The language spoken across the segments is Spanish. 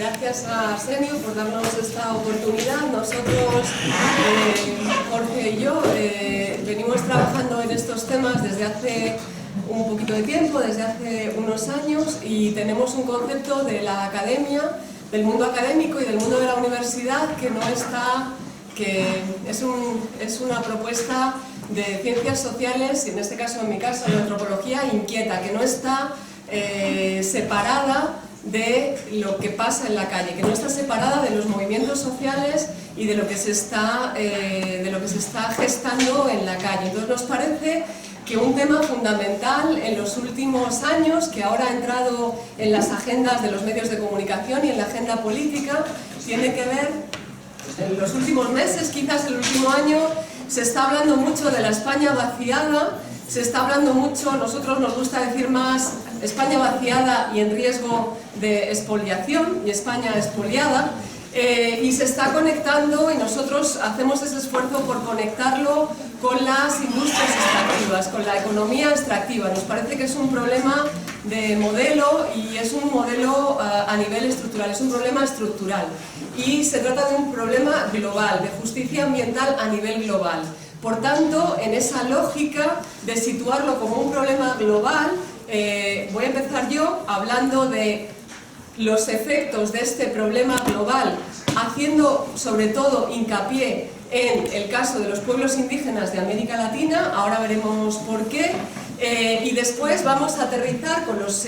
gracias a Arsenio por darnos esta oportunidad. Nosotros, Jorge y yo, venimos trabajando en estos temas desde hace un poquito de tiempo, desde hace unos años, y tenemos un concepto de la academia, del mundo académico y del mundo de la universidad que es una propuesta de ciencias sociales, y en este caso, en mi caso, de antropología inquieta, que no está separada de lo que pasa en la calle, que no está separada de los movimientos sociales y de lo que se está gestando en la calle. Entonces nos parece que un tema fundamental en los últimos años, que ahora ha entrado en las agendas de los medios de comunicación y en la agenda política, tiene que ver, en los últimos meses, quizás el último año, se está hablando mucho de la España vaciada, se está hablando mucho, nosotros nos gusta decir más España vaciada y en riesgo de expoliación, y España expoliada, y se está conectando, y nosotros hacemos ese esfuerzo por conectarlo con las industrias extractivas, con la economía extractiva. Nos parece que es un problema de modelo y es un modelo a nivel estructural, es un problema estructural. Y se trata de un problema global, de justicia ambiental a nivel global. Por tanto, en esa lógica de situarlo como un problema global, voy a empezar yo hablando de los efectos de este problema global, haciendo sobre todo hincapié en el caso de los pueblos indígenas de América Latina. Ahora veremos por qué, y después vamos a aterrizar con los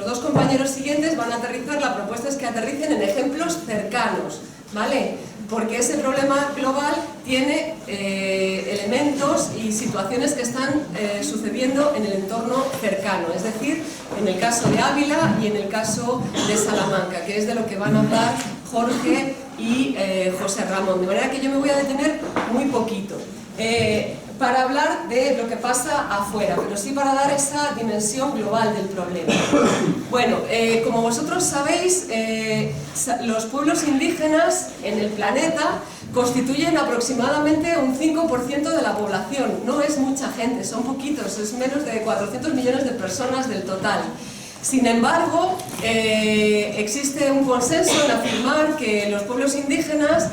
dos compañeros siguientes, van a aterrizar, la propuesta es que aterricen en ejemplos cercanos, ¿vale? Porque ese problema global tiene elementos y situaciones que están sucediendo en el entorno cercano, es decir, en el caso de Ávila y en el caso de Salamanca, que es de lo que van a hablar Jorge y José Ramón. De manera que yo me voy a detener muy poquito para hablar de lo que pasa afuera, pero sí para dar esa dimensión global del problema. Bueno, como vosotros sabéis, los pueblos indígenas en el planeta constituyen aproximadamente un 5% de la población. No es mucha gente, son poquitos, es menos de 400 millones de personas del total. Sin embargo, existe un consenso en afirmar que los pueblos indígenas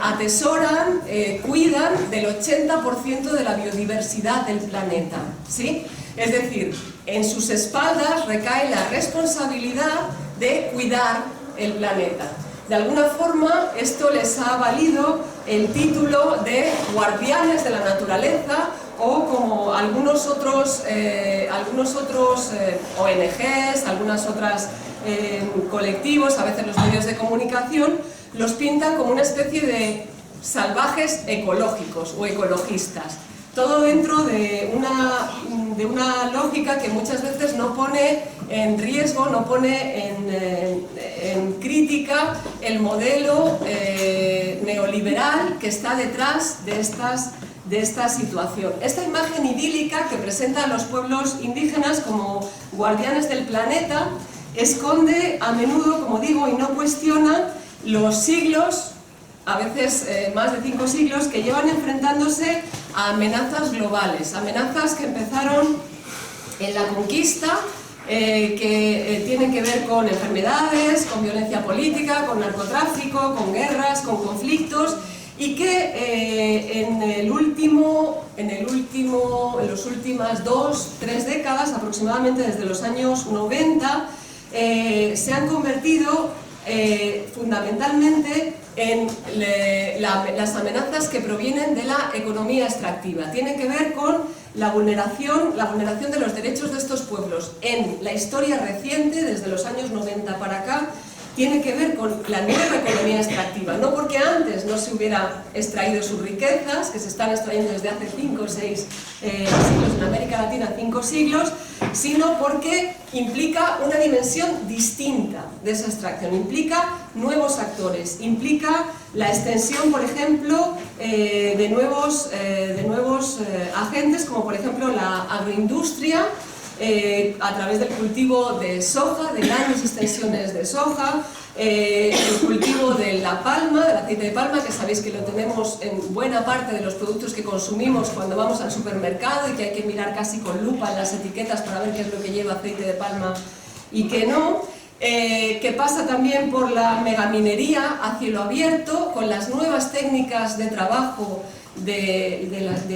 atesoran, cuidan del 80% de la biodiversidad del planeta, ¿sí? Es decir, en sus espaldas recae la responsabilidad de cuidar el planeta. De alguna forma, esto les ha valido el título de guardianes de la naturaleza, o como algunos otros ONGs, algunas otras colectivos, a veces los medios de comunicación, los pintan como una especie de salvajes ecológicos o ecologistas. Todo dentro de una lógica que muchas veces no pone en riesgo, no pone en crítica el modelo neoliberal que está detrás de esta situación. Esta imagen idílica que presenta a los pueblos indígenas como guardianes del planeta esconde a menudo, como digo, y no cuestiona los siglos, a veces más de 5 siglos, que llevan enfrentándose a amenazas globales, amenazas que empezaron en la conquista, que tienen que ver con enfermedades, con violencia política, con narcotráfico, con guerras, con conflictos, y que en las últimas 2-3 décadas, aproximadamente desde los años 90, se han convertido fundamentalmente en las amenazas que provienen de la economía extractiva. Tienen que ver con la vulneración de los derechos de estos pueblos en la historia reciente, desde los años 90 para acá. Tiene que ver con la nueva economía extractiva, no porque antes no se hubiera extraído sus riquezas, que se están extrayendo desde hace 5 o 6 siglos en América Latina, 5 siglos, sino porque implica una dimensión distinta de esa extracción, implica nuevos actores, implica la extensión, por ejemplo, de nuevos agentes, como por ejemplo la agroindustria, a través del cultivo de soja, de grandes extensiones de soja, el cultivo de la palma, del aceite de palma, que sabéis que lo tenemos en buena parte de los productos que consumimos cuando vamos al supermercado y que hay que mirar casi con lupa en las etiquetas para ver qué es lo que lleva aceite de palma y qué no. que pasa también por la megaminería a cielo abierto, con las nuevas técnicas de trabajo de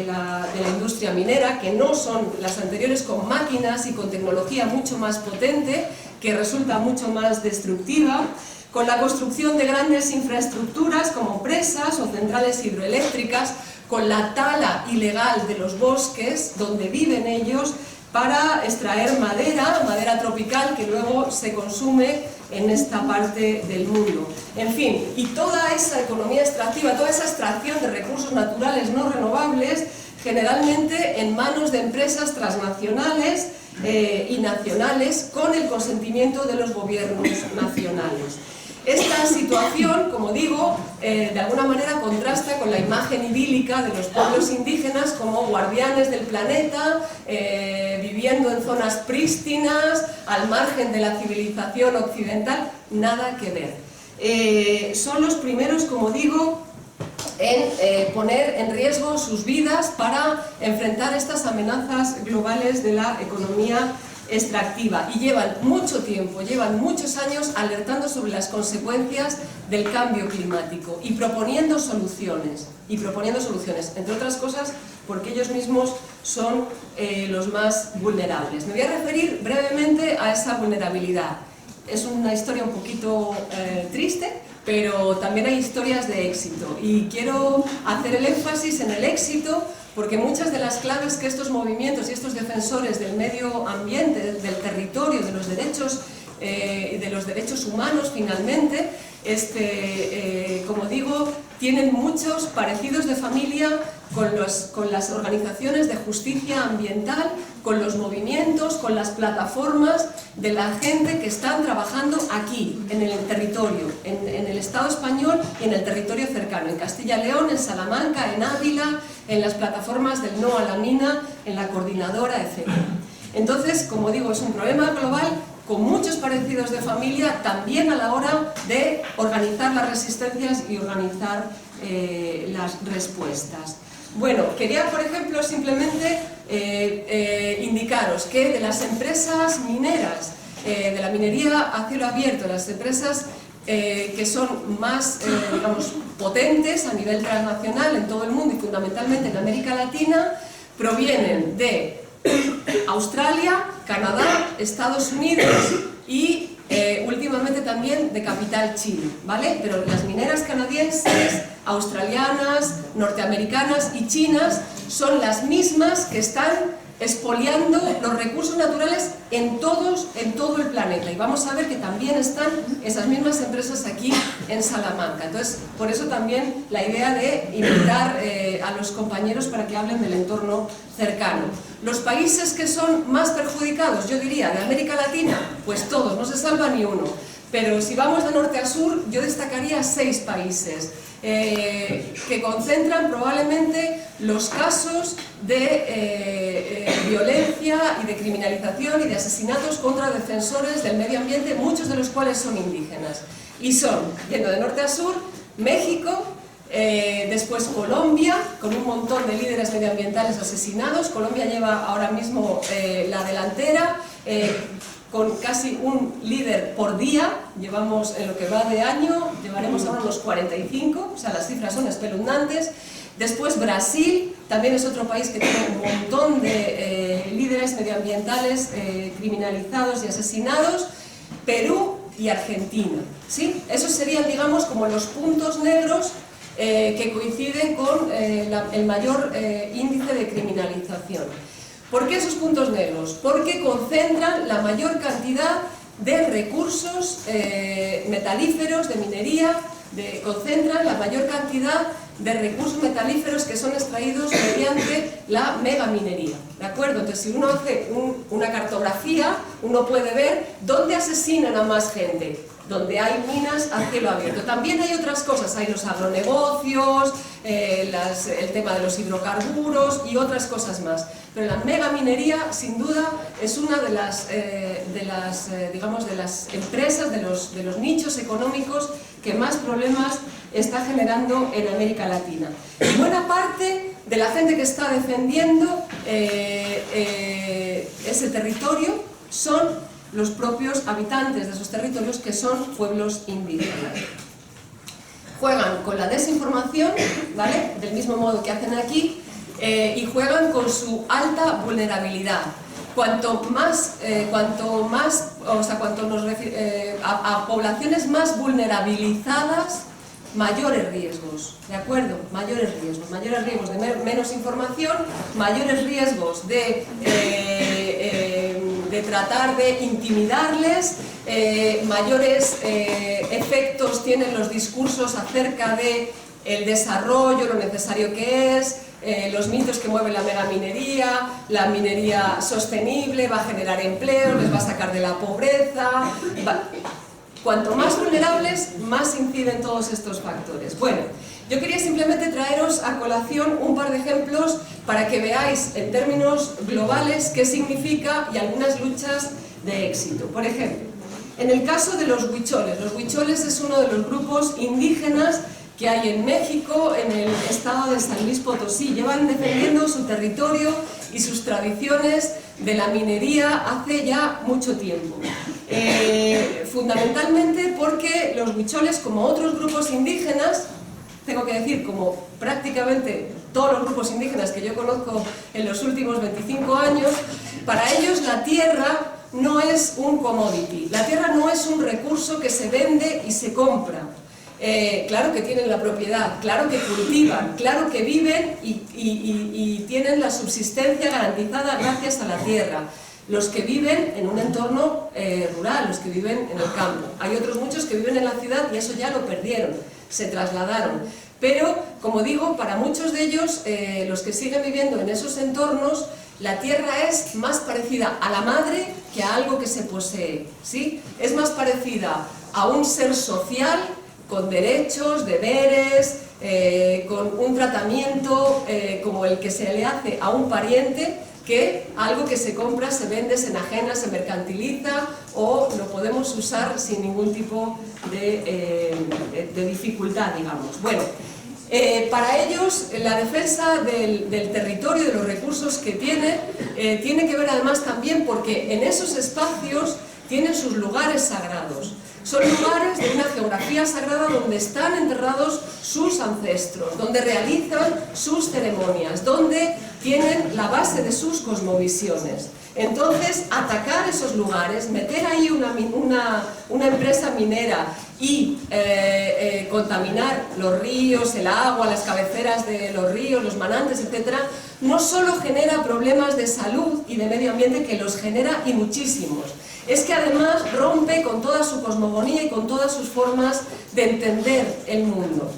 la industria minera, que no son las anteriores, con máquinas y con tecnología mucho más potente, que resulta mucho más destructiva, con la construcción de grandes infraestructuras como presas o centrales hidroeléctricas, con la tala ilegal de los bosques donde viven ellos para extraer madera tropical que luego se consume en esta parte del mundo. En fin, y toda esa economía extractiva, toda esa extracción de recursos naturales no renovables, generalmente en manos de empresas transnacionales y nacionales con el consentimiento de los gobiernos nacionales. Esta situación, como digo, de alguna manera contrasta con la imagen idílica de los pueblos indígenas como guardianes del planeta, viviendo en zonas prístinas, al margen de la civilización occidental. Nada que ver. Son los primeros, como digo, en poner en riesgo sus vidas para enfrentar estas amenazas globales de la economía extractiva, y llevan mucho tiempo, llevan muchos años alertando sobre las consecuencias del cambio climático y proponiendo soluciones, entre otras cosas porque ellos mismos son los más vulnerables. Me voy a referir brevemente a esa vulnerabilidad. Es una historia un poquito triste, pero también hay historias de éxito, y quiero hacer el énfasis en el éxito porque muchas de las claves que estos movimientos y estos defensores del medio ambiente, del territorio, de los derechos humanos finalmente, como digo, tienen muchos parecidos de familia con las organizaciones de justicia ambiental, con los movimientos, con las plataformas de la gente que están trabajando aquí, en el territorio, en el Estado español y en el territorio cercano, en Castilla y León, en Salamanca, en Ávila, en las plataformas del No a la Mina, en la Coordinadora, etc. Entonces, como digo, es un problema global con muchos parecidos de familia, también a la hora de organizar las resistencias y organizar las respuestas. Bueno, quería, por ejemplo, simplemente indicaros que de las empresas mineras, de la minería a cielo abierto, las empresas que son más, digamos, potentes a nivel transnacional en todo el mundo y fundamentalmente en América Latina, provienen de Australia, Canadá, Estados Unidos y últimamente también de capital Chile, ¿vale? Pero las mineras canadienses, australianas, norteamericanas y chinas son las mismas que están expoliando los recursos naturales en todo el planeta, y vamos a ver que también están esas mismas empresas aquí en Salamanca. Entonces, por eso también la idea de invitar a los compañeros para que hablen del entorno cercano. Los países que son más perjudicados, yo diría, de América Latina, pues todos, no se salva ni uno. Pero si vamos de norte a sur, yo destacaría 6 países que concentran probablemente los casos de violencia y de criminalización y de asesinatos contra defensores del medio ambiente, muchos de los cuales son indígenas. Y son, yendo de norte a sur, México, después Colombia, con un montón de líderes medioambientales asesinados. Colombia lleva ahora mismo la delantera, con casi un líder por día. Llevamos, en lo que va de año, llevaremos ahora unos 45, o sea, las cifras son espeluznantes. Después Brasil, también es otro país que tiene un montón de líderes medioambientales criminalizados y asesinados. Perú y Argentina, ¿sí? Esos serían, digamos, como los puntos negros que coinciden con el mayor índice de criminalización. ¿Por qué esos puntos negros? Porque concentran la mayor cantidad de recursos metalíferos, de minería, concentran la mayor cantidad de recursos metalíferos que son extraídos mediante la megaminería, ¿de acuerdo? Entonces, si uno hace una cartografía, uno puede ver dónde asesinan a más gente, donde hay minas a cielo abierto. También hay otras cosas, hay los agronegocios, el tema de los hidrocarburos y otras cosas más. Pero la megaminería, sin duda, es una de las empresas, de los nichos económicos que más problemas está generando en América Latina. Y buena parte de la gente que está defendiendo ese territorio son los propios habitantes de esos territorios, que son pueblos indígenas. Juegan con la desinformación, ¿vale?, del mismo modo que hacen aquí, y juegan con su alta vulnerabilidad. Cuanto a poblaciones más vulnerabilizadas, mayores riesgos, ¿de acuerdo? Mayores riesgos de menos información, mayores riesgos de tratar de intimidarles, mayores efectos tienen los discursos acerca de el desarrollo, lo necesario que es, los mitos que mueve la megaminería, la minería sostenible va a generar empleo, les va a sacar de la pobreza. Cuanto más vulnerables, más inciden todos estos factores. Bueno, yo quería simplemente traeros a colación un par de ejemplos para que veáis en términos globales qué significa y algunas luchas de éxito. Por ejemplo, en el caso de los huicholes es uno de los grupos indígenas que hay en México, en el estado de San Luis Potosí. Llevan defendiendo su territorio y sus tradiciones de la minería hace ya mucho tiempo. Fundamentalmente porque los huicholes, como otros grupos indígenas, tengo que decir, como prácticamente todos los grupos indígenas que yo conozco en los últimos 25 años, para ellos la tierra no es un commodity, la tierra no es un recurso que se vende y se compra. Claro que tienen la propiedad, claro que cultivan, claro que viven y tienen la subsistencia garantizada gracias a la tierra. Los que viven en un entorno rural, los que viven en el campo. Hay otros muchos que viven en la ciudad y eso ya lo perdieron, se trasladaron. Pero, como digo, para muchos de ellos, los que siguen viviendo en esos entornos, la tierra es más parecida a la madre que a algo que se posee, ¿sí? Es más parecida a un ser social, con derechos, deberes, con un tratamiento como el que se le hace a un pariente, que algo que se compra, se vende, se enajena, se mercantiliza o lo podemos usar sin ningún tipo de dificultad, digamos. Bueno, para ellos la defensa del territorio y de los recursos que tiene que ver además también porque en esos espacios tienen sus lugares sagrados. Son lugares de una geografía sagrada donde están enterrados sus ancestros, donde realizan sus ceremonias, donde tienen la base de sus cosmovisiones. Entonces, atacar esos lugares, meter ahí una empresa minera y contaminar los ríos, el agua, las cabeceras de los ríos, los manantes, etc., no solo genera problemas de salud y de medio ambiente, que los genera y muchísimos, es que además rompe con toda su cosmogonía y con todas sus formas de entender el mundo.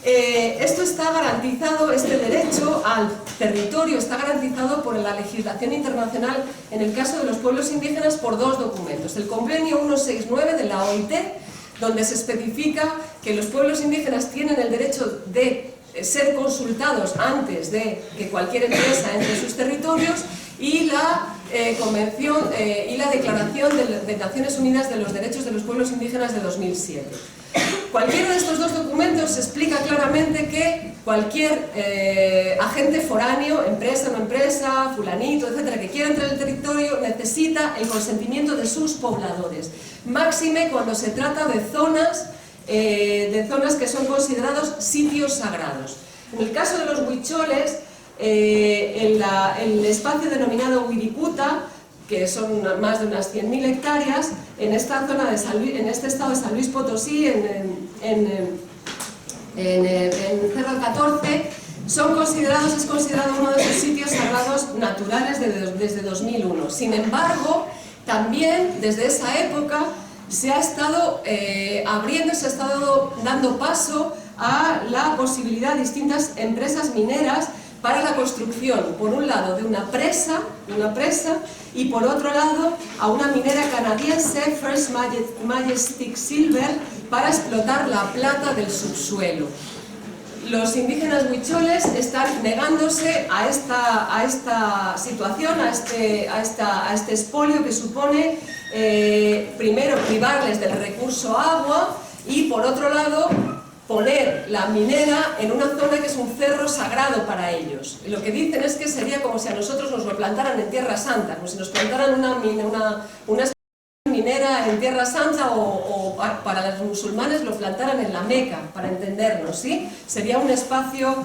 Esto está garantizado, este derecho al territorio está garantizado por la legislación internacional en el caso de los pueblos indígenas por dos documentos. El convenio 169 de la OIT, donde se especifica que los pueblos indígenas tienen el derecho de ser consultados antes de que cualquier empresa entre en sus territorios, y la Convención y la Declaración de Naciones Unidas de los Derechos de los Pueblos Indígenas de 2007. Cualquiera de estos dos documentos explica claramente que cualquier agente foráneo, empresa, no empresa, fulanito, etcétera, que quiera entrar en el territorio necesita el consentimiento de sus pobladores. Máxime cuando se trata de zonas que son considerados sitios sagrados. En el caso de los huicholes, el espacio denominado Wirikuta, que son más de unas 100.000 hectáreas, en esta zona de en este estado de San Luis Potosí, en Cerro 14, es considerado uno de sus sitios sagrados naturales desde 2001. Sin embargo, también desde esa época se ha estado abriendo, se ha estado dando paso a la posibilidad de distintas empresas mineras para la construcción, por un lado, de una presa, y por otro lado, a una minera canadiense, First Majestic Silver, para explotar la plata del subsuelo. Los indígenas huicholes están negándose a esta situación, a este expolio que supone, primero, privarles del recurso agua y, por otro lado, poner la minera en una zona que es un cerro sagrado para ellos. Lo que dicen es que sería como si a nosotros nos lo plantaran en Tierra Santa, como si nos plantaran una minera en Tierra Santa o para los musulmanes lo plantaran en la Meca, para entendernos, ¿sí? Sería un espacio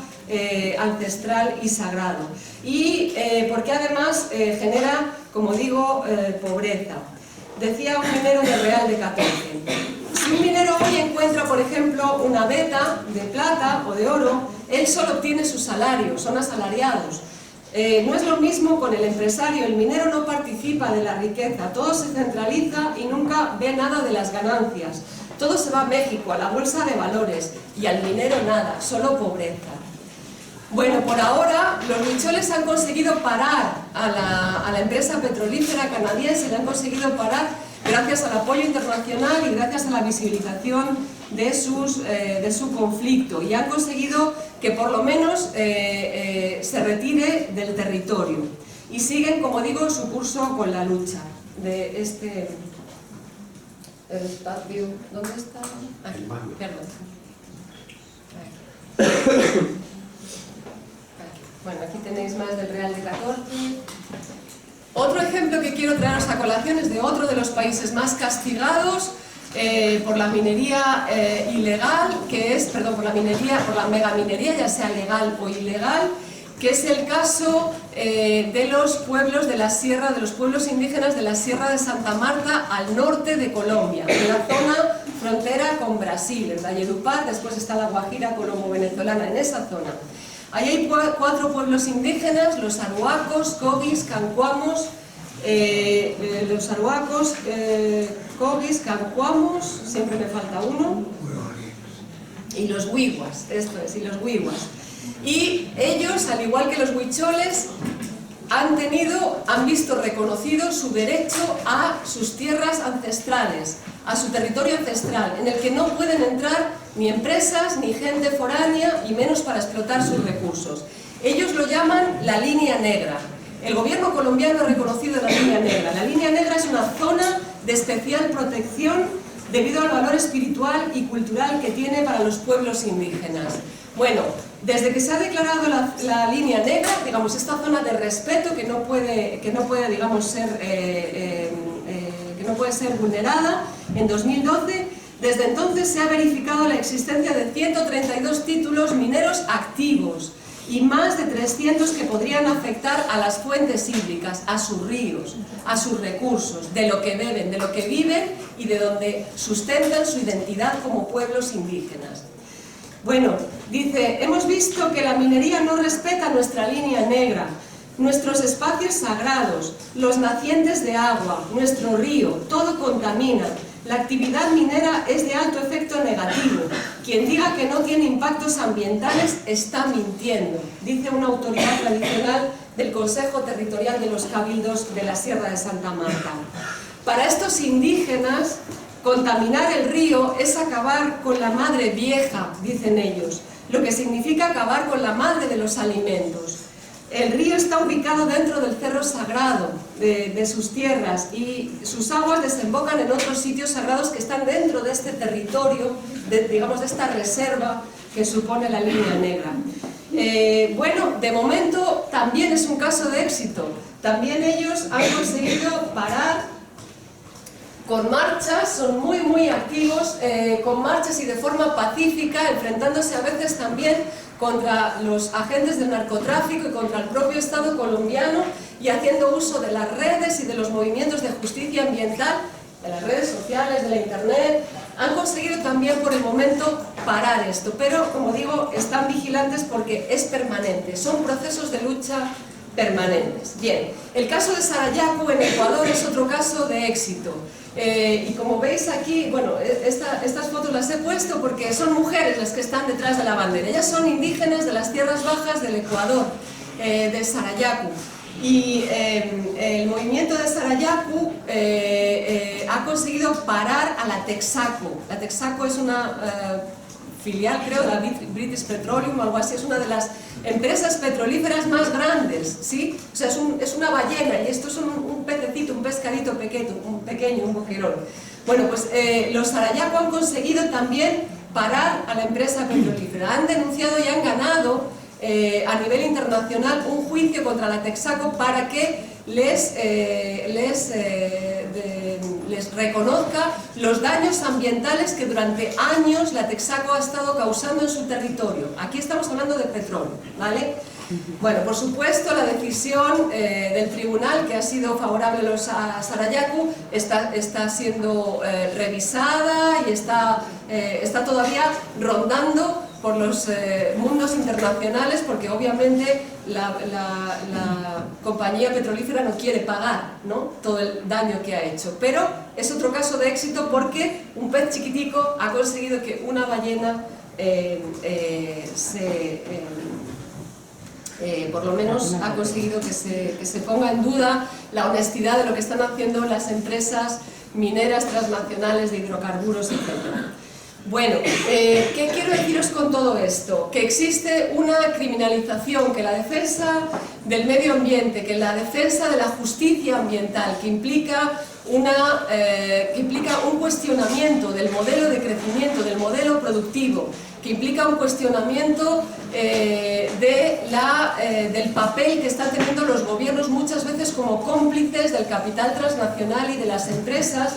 ancestral y sagrado. Y porque además genera, como digo, pobreza. Decía un minero de Real de 14. Si un minero hoy encuentra, por ejemplo, una veta de plata o de oro, él solo obtiene su salario, son asalariados. No es lo mismo con el empresario, el minero no participa de la riqueza, todo se centraliza y nunca ve nada de las ganancias. Todo se va a México, a la bolsa de valores, y al minero nada, solo pobreza. Bueno, por ahora los huicholes han conseguido parar a la empresa petrolífera canadiense, le han conseguido parar gracias al apoyo internacional y gracias a la visibilización de su conflicto, y han conseguido que por lo menos se retire del territorio, y siguen, como digo, su curso con la lucha de este espacio. ¿Dónde está? Aquí, perdón. Bueno, aquí tenéis más del Real de 14. Otro ejemplo que quiero traeros a colación es de otro de los países más castigados por la minería ilegal, que es, perdón, por la megaminería, ya sea legal o ilegal, que es el caso de los pueblos de la sierra, de los pueblos indígenas de la Sierra de Santa Marta al norte de Colombia, en la zona frontera con Brasil, en Valledupar, después está la Guajira colombo-venezolana, en esa zona. Ahí hay 4 pueblos indígenas, los arhuacos, cogis, cancuamos, siempre me falta uno, y los huiguas, esto es, y los huiguas. Y ellos, al igual que los huicholes, han visto reconocido su derecho a sus tierras ancestrales, a su territorio ancestral, en el que no pueden entrar ni empresas, ni gente foránea, y menos para explotar sus recursos. Ellos lo llaman la línea negra. El gobierno colombiano ha reconocido la línea negra. La línea negra es una zona de especial protección debido al valor espiritual y cultural que tiene para los pueblos indígenas. Bueno, desde que se ha declarado la línea negra, digamos, esta zona de respeto que no puede digamos, ser vulnerada, en 2012, desde entonces se ha verificado la existencia de 132 títulos mineros activos y más de 300 que podrían afectar a las fuentes hídricas, a sus ríos, a sus recursos, de lo que beben, de lo que viven y de donde sustentan su identidad como pueblos indígenas. Bueno, dice, hemos visto que la minería no respeta nuestra línea negra, nuestros espacios sagrados, los nacientes de agua, nuestro río, todo contamina. La actividad minera es de alto efecto negativo. Quien diga que no tiene impactos ambientales está mintiendo, dice una autoridad tradicional del Consejo Territorial de los Cabildos de la Sierra de Santa Marta. Para estos indígenas, contaminar el río es acabar con la madre vieja, dicen ellos, lo que significa acabar con la madre de los alimentos. El río está ubicado dentro del cerro sagrado de sus tierras y sus aguas desembocan en otros sitios sagrados que están dentro de este territorio, digamos, de esta reserva que supone la línea negra. Bueno, de momento también es un caso de éxito. También ellos han conseguido parar con marchas, son muy activos, con marchas y de forma pacífica, enfrentándose a veces también contra los agentes del narcotráfico y contra el propio Estado colombiano, y haciendo uso de las redes y de los movimientos de justicia ambiental, de las redes sociales, de la internet. Han conseguido también por el momento parar esto, pero como digo, están vigilantes porque es permanente, son procesos de lucha permanentes. Bien, el caso de Sarayaku en Ecuador es otro caso de éxito. Y como veis aquí, bueno, estas fotos las he puesto porque son mujeres las que están detrás de la bandera. Ellas son indígenas de las tierras bajas del Ecuador, de Sarayaku. Y el movimiento de Sarayaku ha conseguido parar a la Texaco. La Texaco es una filial, creo, de la British Petroleum o algo así, es una de las empresas petrolíferas más grandes, ¿sí? O sea, es una ballena, y esto es un pececito, un pescadito pequeño, un boquerón. Bueno, pues los Sarayaku han conseguido también parar a la empresa petrolífera. Han denunciado y han ganado a nivel internacional un juicio contra la Texaco para que les les reconozca los daños ambientales que durante años la Texaco ha estado causando en su territorio. Aquí estamos hablando de petróleo, ¿vale? Bueno, por supuesto, la decisión del tribunal, que ha sido favorable a Sarayaku, está siendo revisada y está todavía rondando por los mundos internacionales, porque obviamente la compañía petrolífera no quiere pagar, ¿no?, todo el daño que ha hecho. Pero es otro caso de éxito porque un pez chiquitico ha conseguido que una ballena por lo menos ha conseguido que se ponga en duda la honestidad de lo que están haciendo las empresas mineras transnacionales de hidrocarburos, etc. Bueno, ¿qué quiero deciros con todo esto? Que existe una criminalización, que la defensa del medio ambiente, que la defensa de la justicia ambiental, que implica un cuestionamiento del modelo de crecimiento, del modelo productivo, que implica un cuestionamiento del papel que están teniendo los gobiernos muchas veces como cómplices del capital transnacional y de las empresas.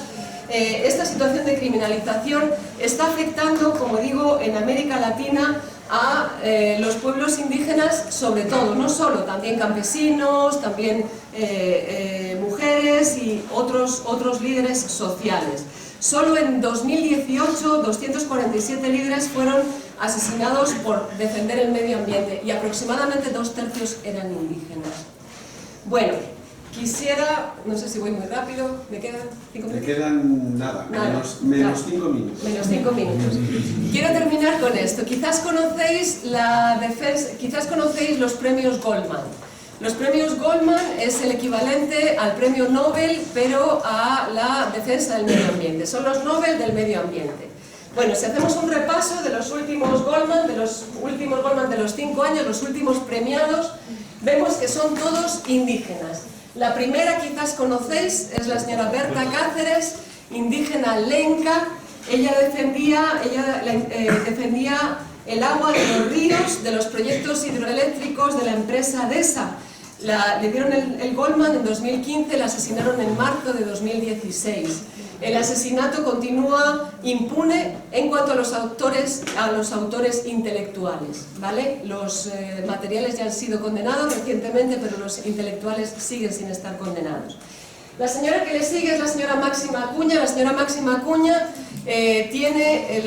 Esta situación de criminalización está afectando, como digo, en América Latina a los pueblos indígenas, sobre todo, no solo, también campesinos, también mujeres y otros líderes sociales. Solo en 2018, 247 líderes fueron asesinados por defender el medio ambiente y aproximadamente 2/3 eran indígenas. Bueno, quisiera, no sé si voy muy rápido, ¿me quedan 5 minutos? Me quedan nada, menos 5 minutos. Menos 5 minutos. Quiero terminar con esto. Quizás conocéis los premios Goldman. Los premios Goldman es el equivalente al premio Nobel, pero a la defensa del medio ambiente. Son los Nobel del medio ambiente. Bueno, si hacemos un repaso de los últimos Goldman, de los 5 años, los últimos premiados, vemos que son todos indígenas. La primera, quizás conocéis, es la señora Berta Cáceres, indígena lenca. Ella defendía el agua de los ríos, de los proyectos hidroeléctricos de la empresa DESA. Le dieron el Goldman en 2015, la asesinaron en marzo de 2016. El asesinato continúa impune en cuanto a los autores intelectuales, ¿vale? Los materiales ya han sido condenados recientemente, pero los intelectuales siguen sin estar condenados. La señora que le sigue es la señora Máxima Acuña. La señora Máxima Acuña tiene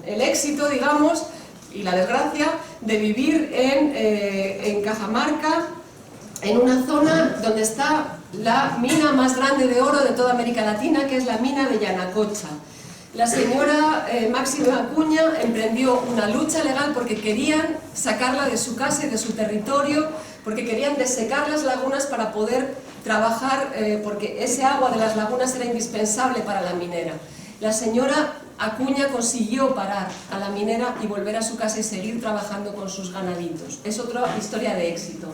el éxito, digamos, y la desgracia de vivir en Cajamarca, en una zona donde está la mina más grande de oro de toda América Latina, que es la mina de Yanacocha. La señora Máxima Acuña emprendió una lucha legal porque querían sacarla de su casa y de su territorio, porque querían desecar las lagunas para poder trabajar, porque ese agua de las lagunas era indispensable para la minera. La señora Acuña consiguió parar a la minera y volver a su casa y seguir trabajando con sus ganaditos. Es otra historia de éxito.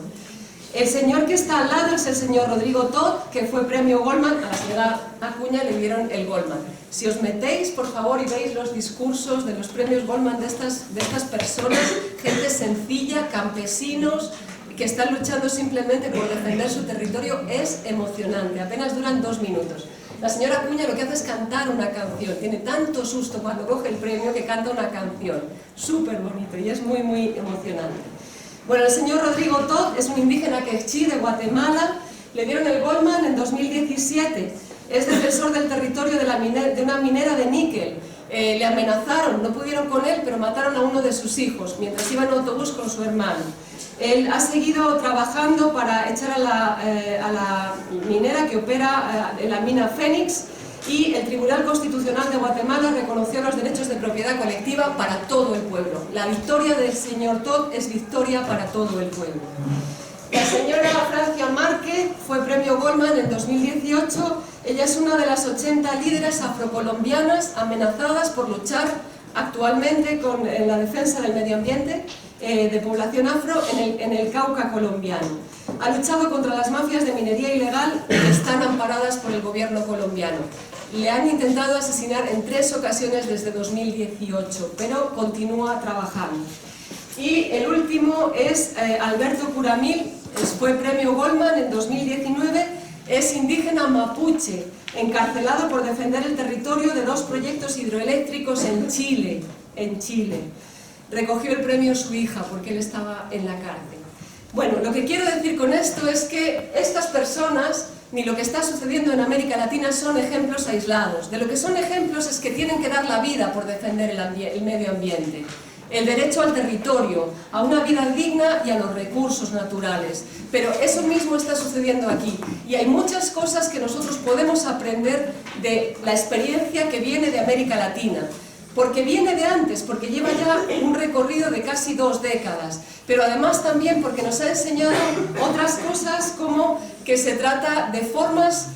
El señor que está al lado es el señor Rodrigo Todd, que fue premio Goldman. A la señora Acuña le dieron el Goldman. Si os metéis, por favor, y veis los discursos de los premios Goldman de estas personas, gente sencilla, campesinos, que están luchando simplemente por defender su territorio, es emocionante. Apenas duran 2 minutos. La señora Acuña lo que hace es cantar una canción. Tiene tanto susto cuando coge el premio que canta una canción. Súper bonito y es muy, muy emocionante. Bueno, el señor Rodrigo Todd es un indígena quechí de Guatemala. Le dieron el Goldman en 2017. Es defensor del territorio de una minera de níquel. Le amenazaron, no pudieron con él, pero mataron a uno de sus hijos mientras iba en autobús con su hermano. Él ha seguido trabajando para echar a la minera que opera en la mina Fénix, y el Tribunal Constitucional de Guatemala reconoció los derechos de propiedad colectiva para todo el pueblo. La victoria del señor Todd es victoria para todo el pueblo. La señora Francia Márquez fue premio Goldman en 2018. Ella es una de las 80 líderes afrocolombianas amenazadas por luchar actualmente en la defensa del medio ambiente de población afro en el Cauca colombiano. Ha luchado contra las mafias de minería ilegal que están amparadas por el gobierno colombiano. Le han intentado asesinar en 3 ocasiones desde 2018, pero continúa trabajando. Y el último es Alberto Curamil, fue premio Goldman en 2019. Es indígena mapuche, encarcelado por defender el territorio de 2 proyectos hidroeléctricos en Chile. Recogió el premio su hija porque él estaba en la cárcel. Bueno, lo que quiero decir con esto es que estas personas, ni lo que está sucediendo en América Latina, son ejemplos aislados. De lo que son ejemplos es que tienen que dar la vida por defender el medio ambiente, el derecho al territorio, a una vida digna y a los recursos naturales. Pero eso mismo está sucediendo aquí. Y hay muchas cosas que nosotros podemos aprender de la experiencia que viene de América Latina. Porque viene de antes, porque lleva ya un recorrido de casi 2 décadas, pero además también porque nos ha enseñado otras cosas, como que se trata de formas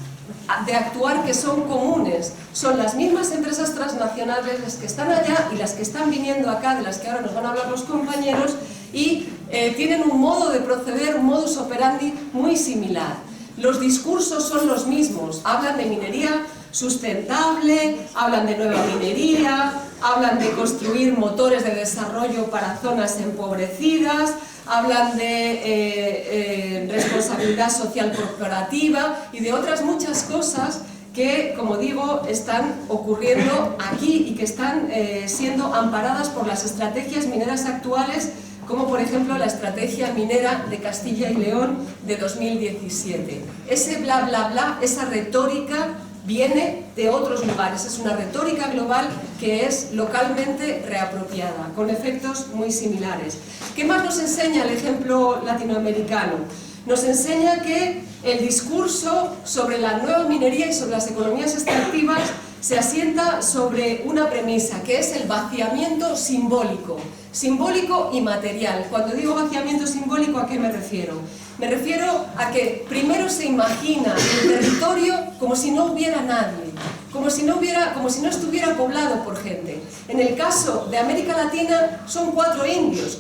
de actuar que son comunes. Son las mismas empresas transnacionales las que están allá y las que están viniendo acá, de las que ahora nos van a hablar los compañeros, y tienen un modo de proceder, un modus operandi muy similar. Los discursos son los mismos, hablan de minería sustentable, hablan de nueva minería, hablan de construir motores de desarrollo para zonas empobrecidas, hablan de responsabilidad social corporativa y de otras muchas cosas que, como digo, están ocurriendo aquí y que están siendo amparadas por las estrategias mineras actuales, como por ejemplo la estrategia minera de Castilla y León de 2017. Ese bla bla bla, esa retórica, viene de otros lugares, es una retórica global que es localmente reapropiada, con efectos muy similares. ¿Qué más nos enseña el ejemplo latinoamericano? Nos enseña que el discurso sobre la nueva minería y sobre las economías extractivas se asienta sobre una premisa, que es el vaciamiento simbólico y material. Cuando digo vaciamiento simbólico, ¿a qué me refiero? Me refiero a que primero se imagina el territorio como si no hubiera nadie, como si no estuviera poblado por gente. En el caso de América Latina son 4 indios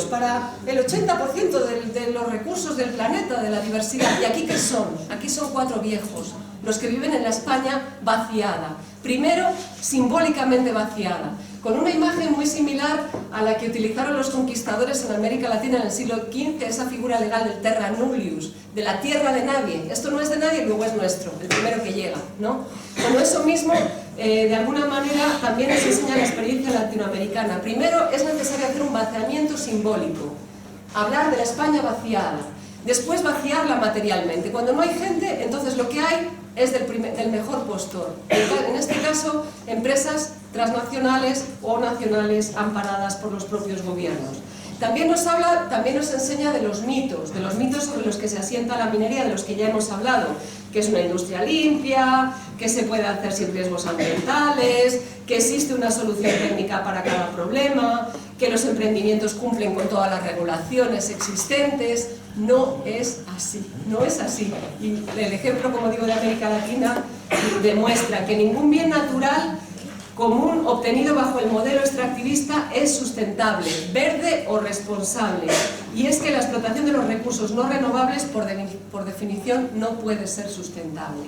para el 80% de los recursos del planeta, de la diversidad. ¿Y aquí qué son? Aquí son 4 viejos, los que viven en la España vaciada. Primero, simbólicamente vaciada, con una imagen muy similar a la que utilizaron los conquistadores en América Latina en el siglo XV, esa figura legal del terra nullius, de la tierra de nadie. Esto no es de nadie, luego es nuestro, el primero que llega, ¿no? Bueno, eso mismo, de alguna manera, también nos enseña la experiencia latinoamericana. Primero, es necesario hacer un vaciamiento simbólico, hablar de la España vaciada, después vaciarla materialmente. Cuando no hay gente, entonces lo que hay es del mejor postor. En este caso, empresas transnacionales o nacionales amparadas por los propios gobiernos. También nos enseña de los mitos sobre los que se asienta la minería, de los que ya hemos hablado, que es una industria limpia, que se puede hacer sin riesgos ambientales, que existe una solución técnica para cada problema, que los emprendimientos cumplen con todas las regulaciones existentes. No es así, no es así. Y el ejemplo, como digo, de América Latina demuestra que ningún bien natural común obtenido bajo el modelo extractivista es sustentable, verde o responsable. Y es que la explotación de los recursos no renovables, por definición, no puede ser sustentable.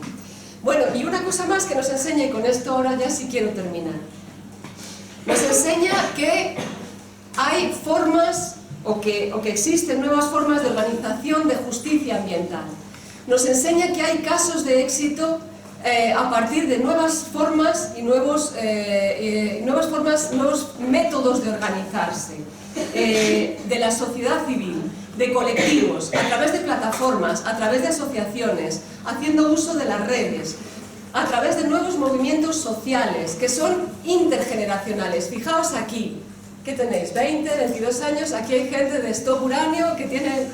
Bueno, y una cosa más que nos enseña, y con esto ahora ya sí quiero terminar. Nos enseña que hay formas, o que existen nuevas formas de organización de justicia ambiental. Nos enseña que hay casos de éxito a partir de nuevas formas y nuevos métodos de organizarse, de la sociedad civil, de colectivos, a través de plataformas, a través de asociaciones, haciendo uso de las redes, a través de nuevos movimientos sociales que son intergeneracionales. Fijaos aquí, ¿qué tenéis? 20, 22 años, aquí hay gente de Stop Uranio que tiene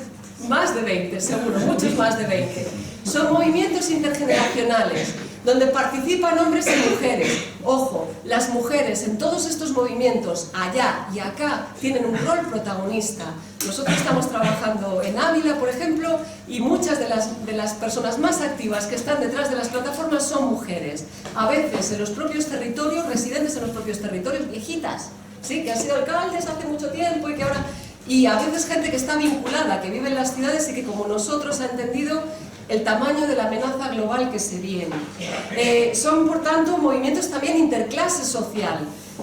más de 20, seguro, muchos más de 20. Son movimientos intergeneracionales, donde participan hombres y mujeres. Ojo, las mujeres en todos estos movimientos, allá y acá, tienen un rol protagonista. Nosotros estamos trabajando en Ávila, por ejemplo, y muchas de las personas más activas que están detrás de las plataformas son mujeres. A veces en los propios territorios, residentes en los propios territorios, viejitas, ¿sí? Que han sido alcaldes hace mucho tiempo y que ahora... Y a veces gente que está vinculada, que vive en las ciudades y que, como nosotros, ha entendido el tamaño de la amenaza global que se viene. Son, por tanto, movimientos también interclase social.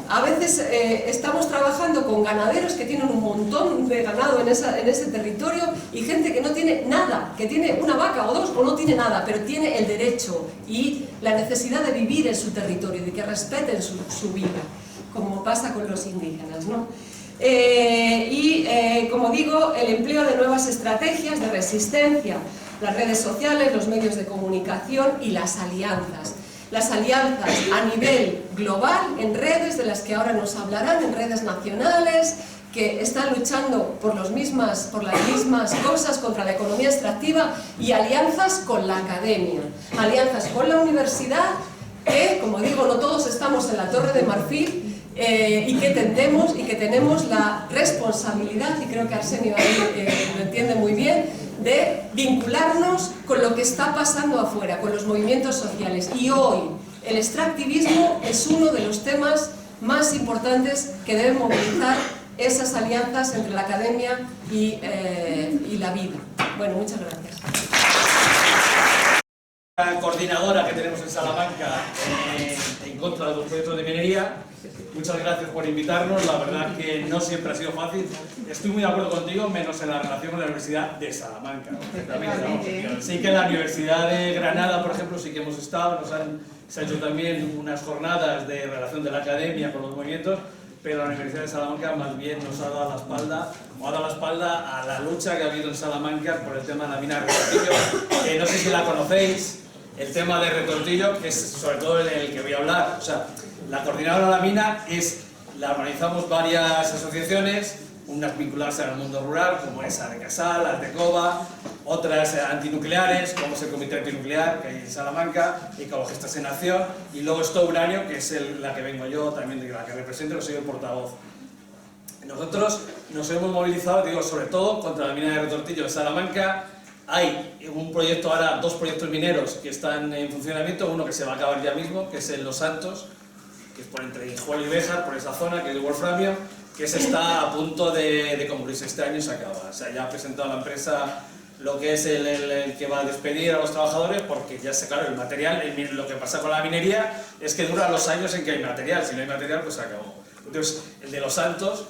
A veces estamos trabajando con ganaderos que tienen un montón de ganado en ese territorio y gente que no tiene nada, que tiene una vaca o dos o no tiene nada, pero tiene el derecho y la necesidad de vivir en su territorio, de que respeten su vida, como pasa con los indígenas, ¿no? Como digo, el empleo de nuevas estrategias de resistencia, las redes sociales, los medios de comunicación y las alianzas. Las alianzas a nivel global, en redes de las que ahora nos hablarán, en redes nacionales, que están luchando por las mismas cosas contra la economía extractiva, y alianzas con la academia, alianzas con la universidad, que, como digo, no todos estamos en la Torre de Marfil, y que tenemos la responsabilidad, y creo que Arsenio ahí lo entiende muy bien, de vincularnos con lo que está pasando afuera, con los movimientos sociales. Y hoy el extractivismo es uno de los temas más importantes que deben movilizar esas alianzas entre la academia y la vida. Bueno, muchas gracias. La coordinadora que tenemos en Salamanca en contra de los proyectos de minería, muchas gracias por invitarnos. La verdad que no siempre ha sido fácil. Estoy muy de acuerdo contigo, menos en la relación con la Universidad de Salamanca. Sí que en la Universidad de Granada, por ejemplo, sí que hemos estado, se han hecho también unas jornadas de relación de la academia con los movimientos, pero la Universidad de Salamanca más bien nos ha dado la espalda, o ha dado la espalda a la lucha que ha habido en Salamanca por el tema de la mina de Retortillo. No sé si la conocéis, el tema de Retortillo, que es sobre todo el que voy a hablar. O sea, la coordinadora de la mina la organizamos varias asociaciones, unas vinculadas al mundo rural, como es Arecasal, Artecova, otras antinucleares, como es el Comité Antinuclear, que hay en Salamanca, Ecologistas en Acción, y luego Stop Uranio, que es la que vengo yo, también de la que represento, que soy el portavoz. Nosotros nos hemos movilizado, digo, sobre todo contra la mina de Retortillo en Salamanca. Hay un proyecto ahora, 2 proyectos mineros que están en funcionamiento, uno que se va a acabar ya mismo, que es en Los Santos, que es por entre Guijuelo y Béjar, por esa zona, que es el wolframio, que se está a punto de concluirse. Este año se acaba. O sea, ya ha presentado la empresa lo que es el que va a despedir a los trabajadores, porque ya se, claro, el material, lo que pasa con la minería es que dura los años en que hay material. Si no hay material, pues se acabó. Entonces, el de Los Santos,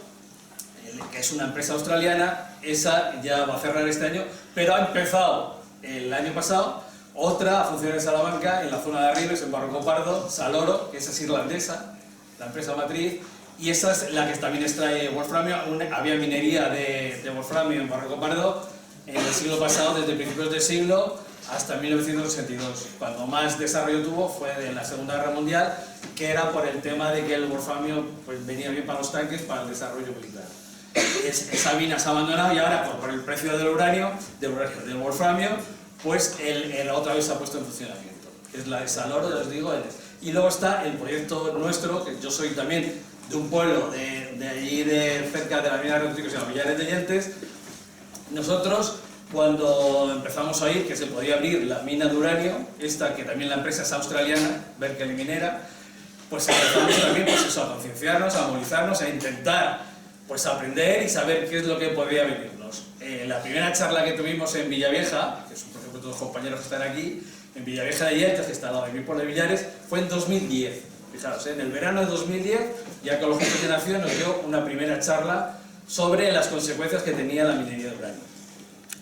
que es una empresa australiana, esa ya va a cerrar este año, pero ha empezado el año pasado otra a funcionar en Salamanca, en la zona de Arribes, en Barroco Pardo, Saloro, que esa es irlandesa, la empresa matriz, y esa es la que también extrae wolframio. Había minería de wolframio en Barroco Pardo en el siglo pasado, desde principios del siglo hasta 1982. Cuando más desarrollo tuvo fue en la Segunda Guerra Mundial, que era por el tema de que el wolframio pues, venía bien para los tanques, para el desarrollo militar. Esa mina se ha abandonado y ahora por el precio del uranio, del wolframio, pues otra vez se ha puesto en funcionamiento. Es la de Saloro, ya os digo. Y luego está el proyecto nuestro, que yo soy también de un pueblo de allí cerca de la mina de Retortillo, que se llama Villares de Yeltes. Nosotros, cuando empezamos a oír que se podía abrir la mina de uranio, esta que también la empresa es australiana, Berkeley Minera, pues empezamos también pues eso, a concienciarnos, a movilizarnos, a intentar pues aprender y saber qué es lo que podría venirnos. La primera charla que tuvimos en Villavieja, que son por ejemplo todos los compañeros que están aquí, en Villavieja de Yeltes, que está al lado de mi pueblo de Villares, fue en 2010. Fijaos, en el verano de 2010, ya Ecologistas en Acción nos dio una primera charla sobre las consecuencias que tenía la minería de uranio.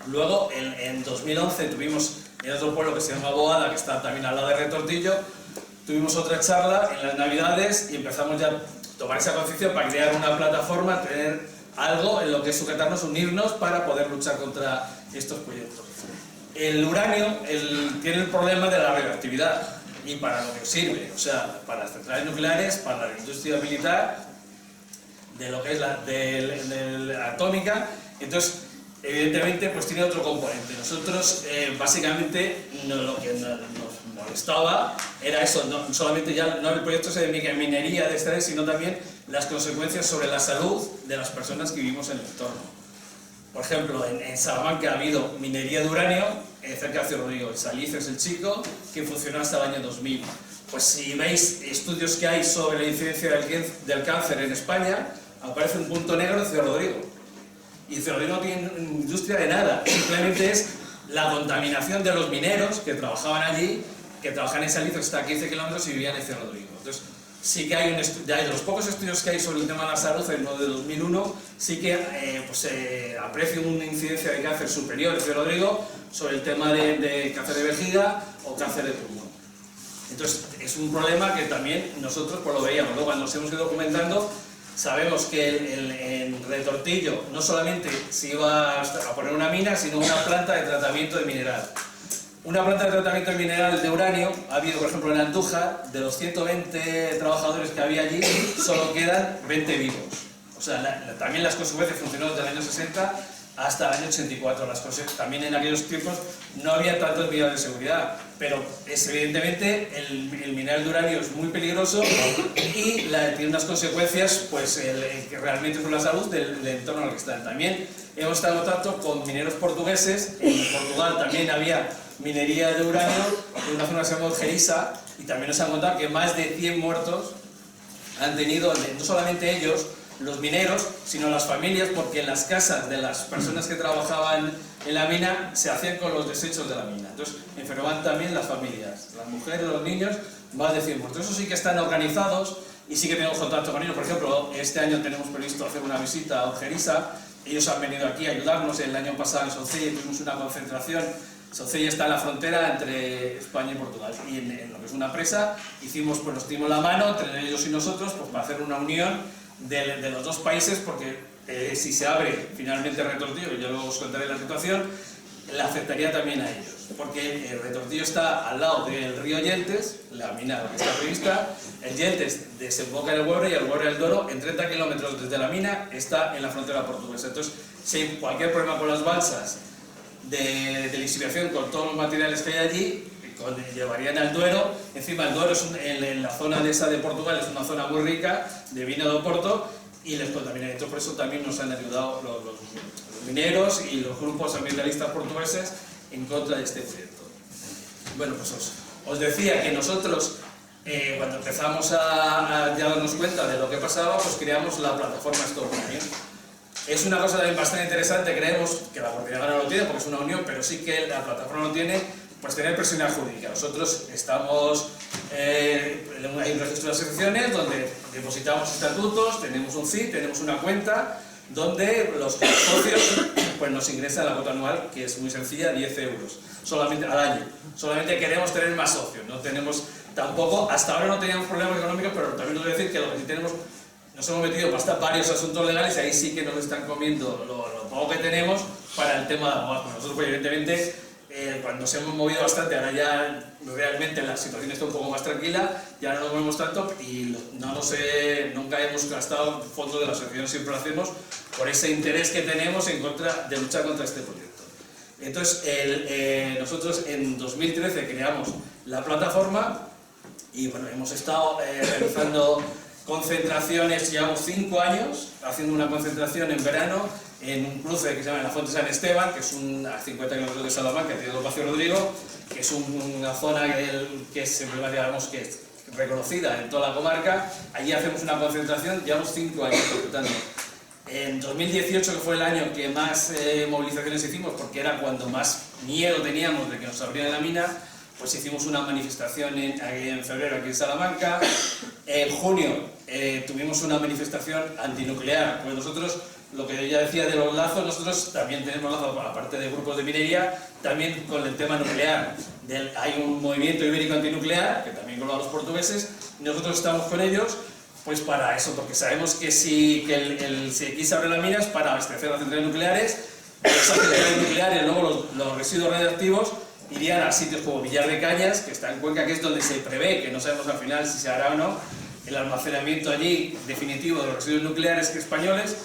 Luego, en 2011, tuvimos en otro pueblo que se llama Boada, que está también al lado de Retortillo, tuvimos otra charla en las Navidades y empezamos ya a tomar esa conciencia para crear una plataforma, tener algo en lo que es sujetarnos, unirnos para poder luchar contra estos proyectos. El uranio tiene el problema de la radioactividad y para lo que sirve, o sea, para las centrales nucleares, para la industria militar, de lo que es la atómica. Entonces, evidentemente, pues tiene otro componente. Nosotros, básicamente, lo que nos molestaba era eso, no solamente ya no el proyecto de minería de extraer, sino también las consecuencias sobre la salud de las personas que vivimos en el entorno. Por ejemplo, en Salamanca ha habido minería de uranio, cerca de Ciudad Rodrigo, Saliz es el chico, que funcionó hasta el año 2000. Pues si veis estudios que hay sobre la incidencia del cáncer en España, aparece un punto negro en Ciudad Rodrigo. Y Ciudad Rodrigo no tiene industria de nada, simplemente es la contaminación de los mineros que trabajaban allí, que trabajan en Salitre hasta 15 kilómetros y vivían en Cerro Rodrigo. Entonces, sí que hay de los pocos estudios que hay sobre el tema de la salud, en lo de 2001, sí que se aprecia una incidencia de cáncer superior en Cerro Rodrigo sobre el tema de cáncer de vejiga o cáncer de pulmón. Entonces, es un problema que también nosotros pues, lo veíamos. Luego, cuando nos hemos ido documentando, sabemos que en Retortillo no solamente se iba a poner una mina, sino una planta de tratamiento de mineral. Una planta de tratamiento de mineral de uranio, ha habido por ejemplo en Andújar, de los 120 trabajadores que había allí, solo quedan 20 vivos. O sea, también las consecuencias funcionaron desde el año 60 hasta el año 84. También en aquellos tiempos no había tantas medidas de seguridad, pero evidentemente el mineral de uranio es muy peligroso y tiene unas consecuencias pues, que realmente son la salud del entorno en el que están. También hemos estado en contacto con mineros portugueses. En Portugal también había minería de uranio en una zona que se llama Algeriza, y también nos han contado que más de 100 muertos han tenido, no solamente ellos, los mineros, sino las familias, porque en las casas de las personas que trabajaban en la mina se hacían con los desechos de la mina. Entonces enfermaban también las familias, las mujeres, los niños, más de 100 muertos. Eso sí que están organizados y sí que tenemos contacto con ellos. Por ejemplo, este año tenemos previsto hacer una visita a Algeriza. Ellos han venido aquí a ayudarnos. El año pasado en Soncella tuvimos una concentración. Soncella está en la frontera entre España y Portugal, y en lo que es una presa nos dimos la mano entre ellos y nosotros pues, para hacer una unión de los dos países, porque si se abre finalmente Retortillo, y yo luego os contaré la situación, le afectaría también a ellos, porque el Retortillo está al lado del río Yeltes, la mina que está prevista. El Yeltes desemboca en el Güebre, y el Güebre del Doro, en 30 kilómetros desde la mina, está en la frontera portuguesa. Entonces, si hay cualquier problema con las balsas de lisificación, con todos los materiales que hay allí, llevarían al Duero. Encima el Duero en la zona de Portugal es una zona muy rica de vino de Oporto, y les contamina. Entonces, por eso también nos han ayudado los mineros y los grupos ambientalistas portugueses en contra de este proyecto. Bueno, pues os decía que nosotros cuando empezamos a darnos cuenta de lo que pasaba, pues creamos la plataforma Stop Mining. Es una cosa también bastante interesante. Creemos que la coordinadora no lo tiene porque es una unión, pero sí que la plataforma no tiene, pues tener personalidad jurídica. Nosotros estamos, hay un registro de asociaciones donde depositamos estatutos, tenemos un CIF, tenemos una cuenta donde los socios pues nos ingresan la cuota anual, que es muy sencilla, 10 euros solamente al año. Solamente queremos tener más socios, no tenemos tampoco, hasta ahora no teníamos problemas económicos, pero también os voy a decir que lo que sí tenemos, nos hemos metido varios asuntos legales, y ahí sí que nos están comiendo lo poco que tenemos para el tema de abogados. Nosotros pues, evidentemente cuando nos hemos movido bastante, ahora ya realmente la situación está un poco más tranquila, ya no nos movemos tanto, y nunca hemos gastado fondos de la asociación, siempre lo hacemos por ese interés que tenemos de luchar contra este proyecto. Entonces, nosotros en 2013 creamos la plataforma, y bueno, hemos estado realizando concentraciones, llevamos 5 años haciendo una concentración en verano en un cruce que se llama la Fuente San Esteban, que es a 50 kilómetros de Salamanca, tiene el Pacio Rodrigo, que es una zona que es emblemática, que es reconocida en toda la comarca. Allí hacemos una concentración, llevamos 5 años completando. En 2018, que fue el año que más movilizaciones hicimos, porque era cuando más miedo teníamos de que nos abrieran la mina, pues hicimos una manifestación en febrero aquí en Salamanca. En junio tuvimos una manifestación antinuclear, pues nosotros, lo que ya decía de los lazos, nosotros también tenemos lazos, aparte de grupos de minería, también con el tema nuclear. Hay un movimiento ibérico antinuclear, que también engloba a los portugueses, y nosotros estamos con ellos pues para eso, porque sabemos que si aquí se abren las minas para abastecer las centrales nucleares, esas centrales nucleares, luego los residuos radiactivos irían a sitios como Villar de Cañas, que está en Cuenca, que es donde se prevé, que no sabemos al final si se hará o no, el almacenamiento allí definitivo de los residuos nucleares españoles.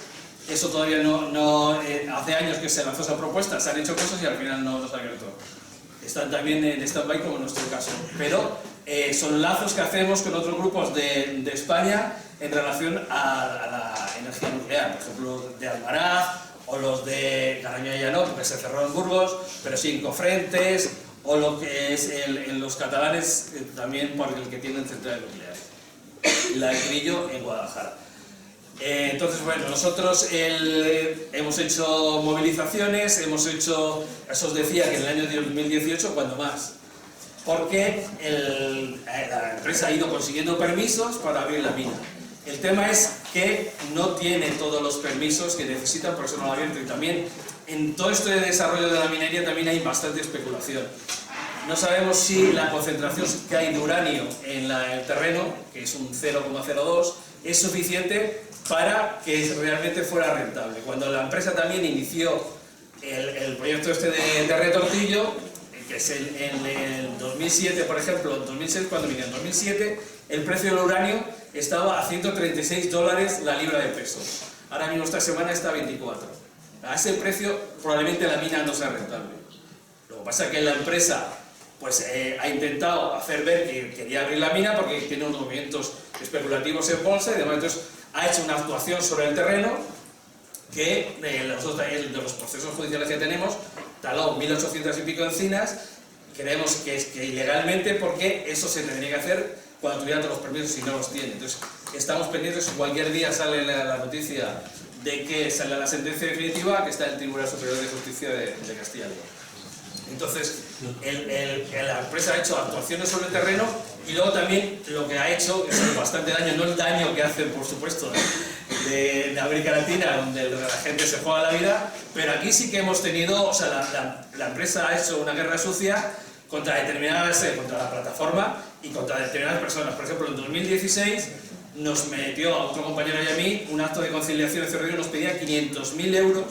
Eso todavía no hace años que se lanzó esa propuesta, se han hecho cosas y al final no se ha abierto. Están también en stand-by, como en nuestro caso. Pero son lazos que hacemos con otros grupos de España en relación a la energía nuclear, por ejemplo, de Almaraz, o los de Caraña y Llanó, porque se cerró en Burgos, pero sí en Cofrentes, o lo que es en los catalanes también, por el que tienen centrales nucleares. La de Grillo en Guadalajara. Entonces, bueno, nosotros hemos hecho movilizaciones, eso os decía que en el año 2018, cuando más, porque la empresa ha ido consiguiendo permisos para abrir la mina. El tema es que no tiene todos los permisos que necesitan, por eso no lo ha abierto, y también en todo este desarrollo de la minería también hay bastante especulación. No sabemos si la concentración que hay de uranio en el terreno, que es un 0,02, es suficiente para que realmente fuera rentable. Cuando la empresa también inició el proyecto este de retortillo, que es en el 2007, por ejemplo, en 2006, cuando vino en 2007, el precio del uranio estaba a $136 la libra de peso. Ahora mismo esta semana está a 24. A ese precio probablemente la mina no sea rentable. Lo que pasa es que la empresa pues, ha intentado hacer ver que quería abrir la mina porque tiene unos movimientos especulativos en bolsa y demás. Entonces ha hecho una actuación sobre el terreno que de los procesos judiciales que tenemos taló 1.800 y pico encinas. Creemos que es que ilegalmente, porque eso se tendría que hacer cuando tuvieran todos los permisos y no los tiene. Entonces estamos pendientes, cualquier día sale la noticia de que sale la sentencia definitiva, que está en el Tribunal Superior de Justicia de Castilla y León. Entonces, la empresa ha hecho actuaciones sobre el terreno y luego también lo que ha hecho es bastante daño, no el daño que hacen, por supuesto, de América Latina, donde la gente se juega la vida, pero aquí sí que hemos tenido, o sea, la empresa ha hecho una guerra sucia contra contra la plataforma y contra determinadas personas. Por ejemplo, en 2016 nos metió a otro compañero y a mí un acto de conciliación de Cerro Río, nos pedía 500.000 euros,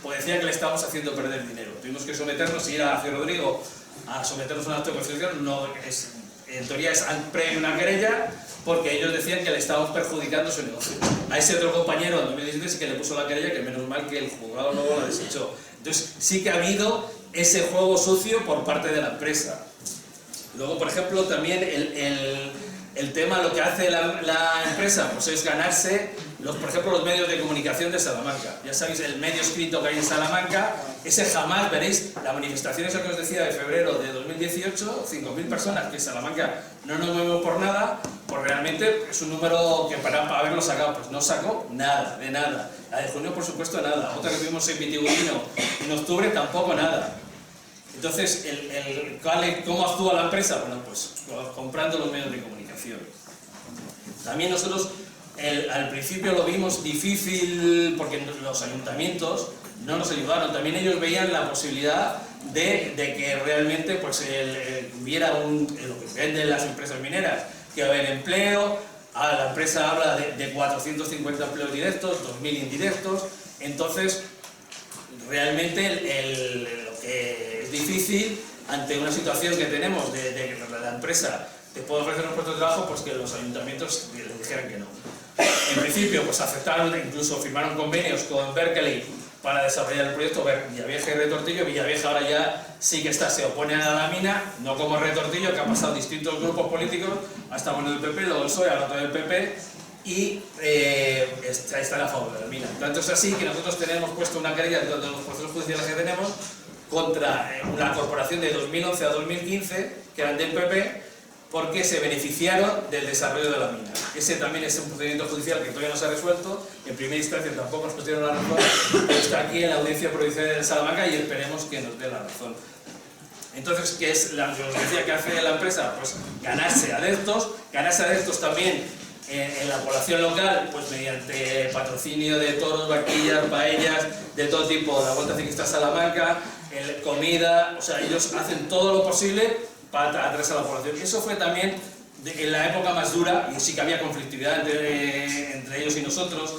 pues decía que le estábamos haciendo perder dinero. Tuvimos que someternos, ir a Ciudad Rodrigo a someternos a un acto de conciliación, en teoría es previo una querella, porque ellos decían que le estábamos perjudicando su negocio. A ese otro compañero en 2017 sí que le puso la querella, que menos mal que el juzgado luego la desechó. Entonces sí que ha habido ese juego sucio por parte de la empresa. Luego, por ejemplo, también el tema, lo que hace la empresa, pues es ganarse, por ejemplo, los medios de comunicación de Salamanca. Ya sabéis, el medio escrito que hay en Salamanca, ese jamás, veréis, la manifestación esa que os decía de febrero de 2018, 5.000 personas, que en Salamanca no nos movemos por nada, pues realmente es un número que para haberlo sacado, pues no sacó nada, de nada. La de junio, por supuesto, nada. Otra que tuvimos en Vitigudino en octubre, tampoco nada. Entonces, ¿cómo actúa la empresa? Bueno, pues comprando los medios de comunicación. También nosotros al principio lo vimos difícil porque los ayuntamientos no nos ayudaron. También ellos veían la posibilidad de que realmente pues, hubiera lo que venden las empresas mineras, que va a haber empleo. La empresa habla de 450 empleos directos, 2.000 indirectos. Entonces, realmente lo que es difícil ante una situación que tenemos de que la empresa te puede ofrecer un puesto de trabajo, pues que los ayuntamientos les dijeran que no. En principio, pues aceptaron, incluso firmaron convenios con Berkeley para desarrollar el proyecto Villavieja y Retortillo. Villavieja ahora ya sí que se opone a la mina, no como Retortillo, que ha pasado distintos grupos políticos, hasta bueno del PP, luego el PSOE, ahora todo el PP, y están a favor de la mina. Tanto es así que nosotros tenemos puesto una querella de los procesos judiciales que tenemos contra una corporación de 2011 a 2015, que eran del PP, porque se beneficiaron del desarrollo de la mina. Ese también es un procedimiento judicial que todavía no se ha resuelto, en primera instancia tampoco nos dieron la razón, pero está aquí en la Audiencia Provincial de Salamanca y esperemos que nos dé la razón. Entonces, ¿qué es la violencia que hace la empresa? Pues ganarse adeptos también en la población local, pues mediante patrocinio de toros, vaquillas, paellas, de todo tipo, la Vuelta Ciclista Salamanca, comida, o sea, ellos hacen todo lo posible para atraer a la población. Eso fue también en la época más dura, y sí que había conflictividad entre ellos y nosotros.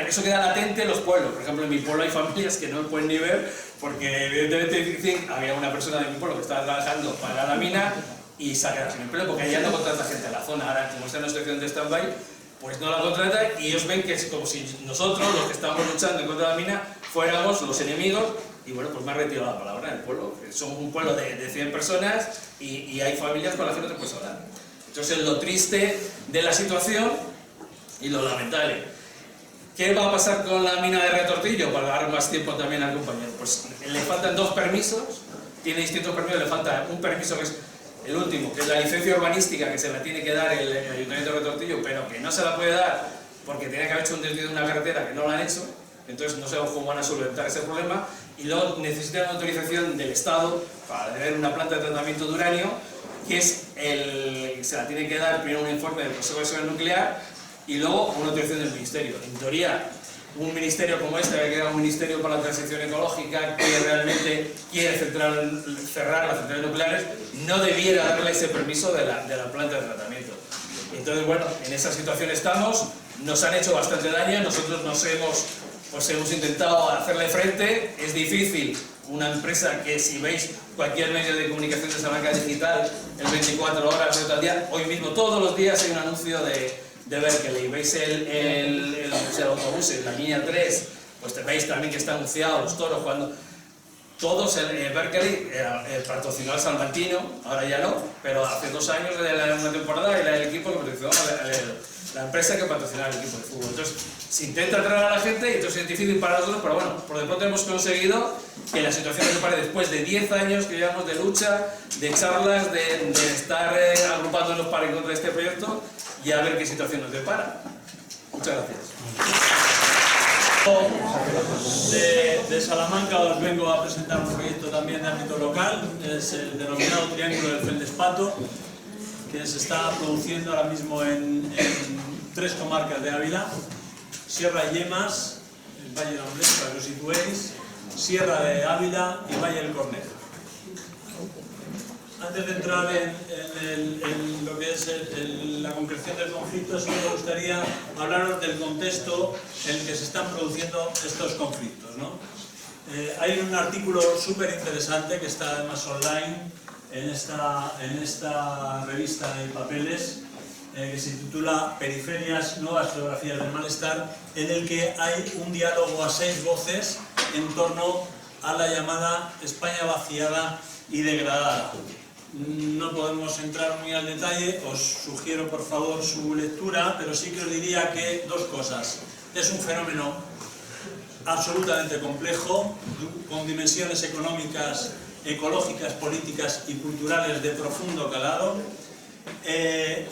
Eso queda latente en los pueblos. Por ejemplo, en mi pueblo hay familias que no pueden ni ver, porque evidentemente había una persona de mi pueblo que estaba trabajando para la mina y se ha quedado sin empleo, porque allá no contrata gente en la zona. Ahora, como está en una situación de stand-by, pues no la contrata, y ellos ven que es como si nosotros, los que estamos luchando en contra de la mina, fuéramos los enemigos. Y bueno, pues me ha retirado la palabra en el pueblo. Somos un pueblo de 100 personas y hay familias con las que no te puedes hablar. Entonces, lo triste de la situación y lo lamentable. ¿Qué va a pasar con la mina de Retortillo? Para dar más tiempo también al compañero. Pues le faltan 2 permisos, tiene distintos permisos, le falta un permiso que es el último, que es la licencia urbanística, que se la tiene que dar el Ayuntamiento de Retortillo, pero que no se la puede dar porque tenía que haber hecho un desvío de una carretera que no lo han hecho, entonces no sabemos cómo van a solventar ese problema, y luego necesitan una autorización del Estado para tener una planta de tratamiento de uranio, que es se la tiene que dar primero un informe del Consejo de Seguridad Nuclear y luego una autorización del Ministerio. En teoría, un ministerio como este, que era un ministerio para la transición ecológica, que realmente quiere cerrar las centrales nucleares, no debiera darle ese permiso de la planta de tratamiento. Entonces, bueno, en esa situación estamos, nos han hecho bastante daño, nosotros hemos intentado hacerle frente, es difícil. Una empresa que, si veis cualquier medio de comunicación de Salamanca Digital, el 24 horas de todo el día, hoy mismo todos los días hay un anuncio de Berkeley. Veis el autobús en la línea 3, pues veis también que está anunciado los toros cuando todos en Berkeley patrocinó al salmantino, ahora ya no, pero hace 2 años de una temporada era el equipo que patrocinó la empresa que patrocinaba el equipo de fútbol. Entonces se intenta atraer a la gente y entonces es difícil para nosotros, pero bueno, por de pronto hemos conseguido que la situación se pare después de 10 años que llevamos de lucha, de charlas, de estar agrupándonos para en contra de este proyecto y a ver qué situación nos depara. Muchas gracias. De Salamanca os vengo a presentar un proyecto también de ámbito local, es el denominado Triángulo del Feldespato, que se está produciendo ahora mismo en 3 comarcas de Ávila: Sierra de Yemas, el Valle de Amblés, para que os situéis, Sierra de Ávila y Valle del Cornejo. Antes de entrar en lo que es la concreción del conflicto, sí me gustaría hablaros del contexto en el que se están produciendo estos conflictos, ¿no? Hay un artículo súper interesante que está además online en esta revista de papeles, que se titula Periferias, nuevas geografías del malestar, en el que hay un diálogo a 6 voces en torno a la llamada España vaciada y degradada. No podemos entrar muy al detalle, os sugiero por favor su lectura, pero sí que os diría que 2 cosas. Es un fenómeno absolutamente complejo, con dimensiones económicas, ecológicas, políticas y culturales de profundo calado,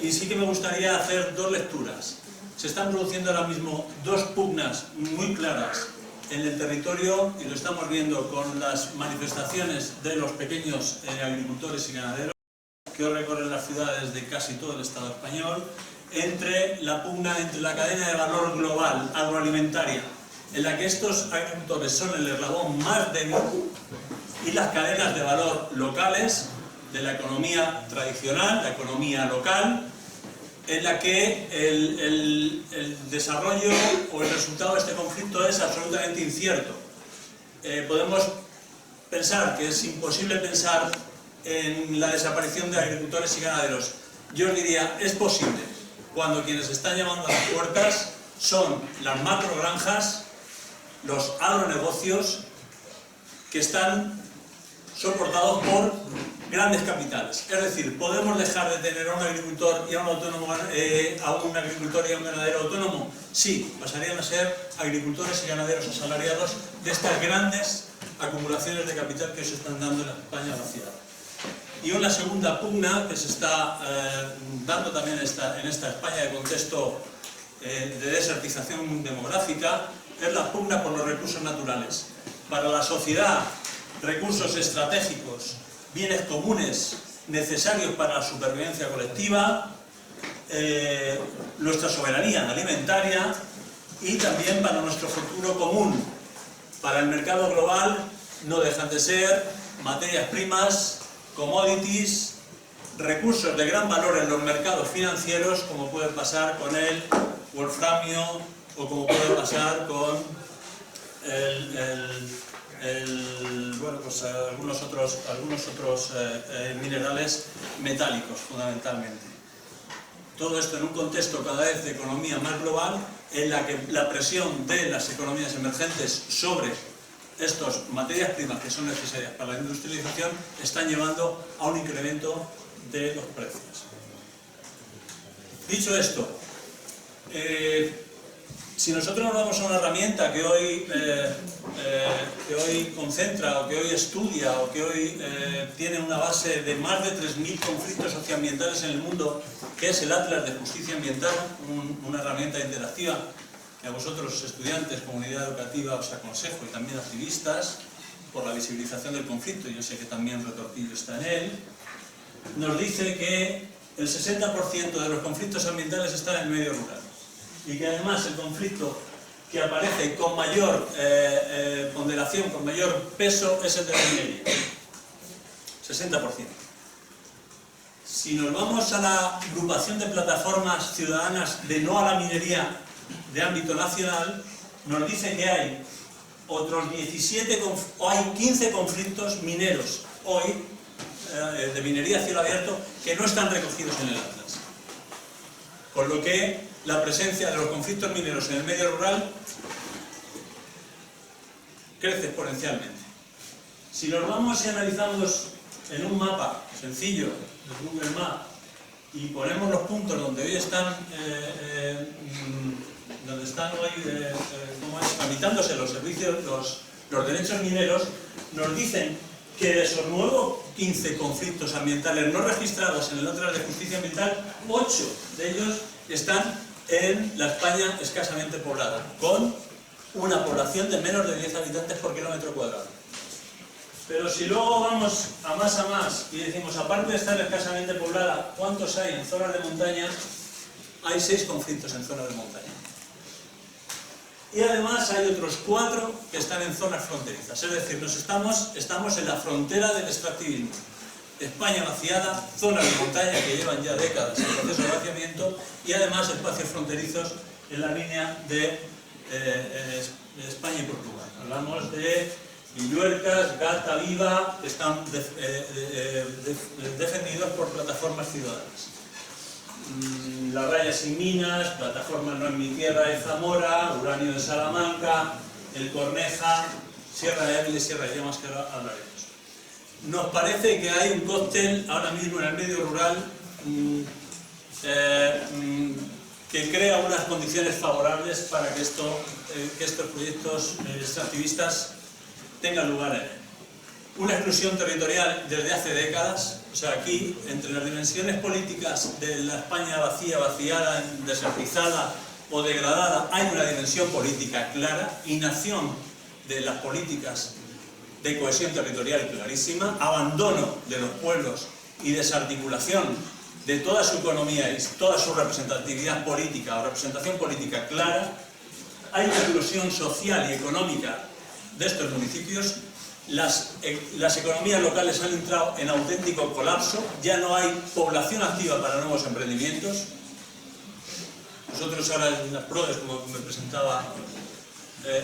y sí que me gustaría hacer 2 lecturas. Se están produciendo ahora mismo 2 pugnas muy claras en el territorio, y lo estamos viendo con las manifestaciones de los pequeños agricultores y ganaderos que hoy recorren las ciudades de casi todo el Estado español, entre la pugna entre la cadena de valor global agroalimentaria, en la que estos agricultores son el eslabón más débil, y las cadenas de valor locales de la economía tradicional, la economía local, en la que el desarrollo o el resultado de este conflicto es absolutamente incierto. Podemos pensar que es imposible pensar en la desaparición de agricultores y ganaderos. Yo os diría, es posible, cuando quienes están llamando a las puertas son las macrogranjas, los agronegocios, que están soportados por grandes capitales. Es decir, podemos dejar de tener a un agricultor y a un autónomo, a un agricultor y a un ganadero autónomo. Sí, pasarían a ser agricultores y ganaderos asalariados de estas grandes acumulaciones de capital que se están dando en la España vaciada. Y una segunda pugna que se está dando también en esta España de contexto de desertización demográfica es la pugna por los recursos naturales. Para la sociedad, recursos estratégicos, bienes comunes necesarios para la supervivencia colectiva, nuestra soberanía alimentaria y también para nuestro futuro común. Para el mercado global no dejan de ser materias primas, commodities, recursos de gran valor en los mercados financieros, como puede pasar con el wolframio o como puede pasar con algunos otros minerales metálicos, fundamentalmente. Todo esto en un contexto cada vez de economía más global, en la que la presión de las economías emergentes sobre estas materias primas que son necesarias para la industrialización están llevando a un incremento de los precios. Dicho esto, Si nosotros nos vamos a una herramienta que hoy concentra, o que hoy estudia, o que hoy tiene una base de más de 3.000 conflictos socioambientales en el mundo, que es el Atlas de Justicia Ambiental, una herramienta interactiva que a vosotros, estudiantes, comunidad educativa, os aconsejo, y también activistas, por la visibilización del conflicto, yo sé que también Retortillo está en él, nos dice que el 60% de los conflictos ambientales están en el medio rural. Y que además el conflicto que aparece con mayor ponderación, con mayor peso, es el de la minería. 60%. Si nos vamos a la agrupación de plataformas ciudadanas de no a la minería de ámbito nacional, nos dice que hay otros 17, o hay 15 conflictos mineros hoy, de minería a cielo abierto, que no están recogidos en el Atlas. Con lo que la presencia de los conflictos mineros en el medio rural crece exponencialmente. Si nos vamos y analizamos en un mapa sencillo de Google Maps y ponemos los puntos donde hoy están, tramitándose los servicios, los derechos mineros, nos dicen que de esos nuevos 15 conflictos ambientales no registrados en el Atlas de Justicia Ambiental, 8 de ellos están en la España escasamente poblada, con una población de menos de 10 habitantes por kilómetro cuadrado. Pero si luego vamos a más y decimos, aparte de estar escasamente poblada, ¿cuántos hay en zonas de montaña? Hay 6 conflictos en zonas de montaña. Y además hay otros 4 que están en zonas fronterizas, es decir, estamos en la frontera del extractivismo. España vaciada, zonas de montaña que llevan ya décadas en proceso de vaciamiento, y además espacios fronterizos en la línea de España y Portugal. Hablamos de Illuercas, Gata Viva, que están defendidos por plataformas ciudadanas. La Raya Sin Minas, plataforma No en mi Tierra de Zamora, Uranio de Salamanca, El Corneja, Sierra de Ávila y Sierra de Llamas, que ahora hablaremos. Nos parece que hay un cóctel ahora mismo en el medio rural que crea unas condiciones favorables para que estos proyectos extractivistas tengan lugar en él. Una exclusión territorial desde hace décadas, o sea, aquí, entre las dimensiones políticas de la España vacía, vaciada, desertizada o degradada, hay una dimensión política clara, inacción de las políticas de cohesión territorial clarísima, abandono de los pueblos y desarticulación de toda su economía y toda su representatividad política o representación política clara. Hay una exclusión social y económica de estos municipios. Las economías locales han entrado en auténtico colapso, ya no hay población activa para nuevos emprendimientos. Nosotros ahora en las PRODES, como me presentaba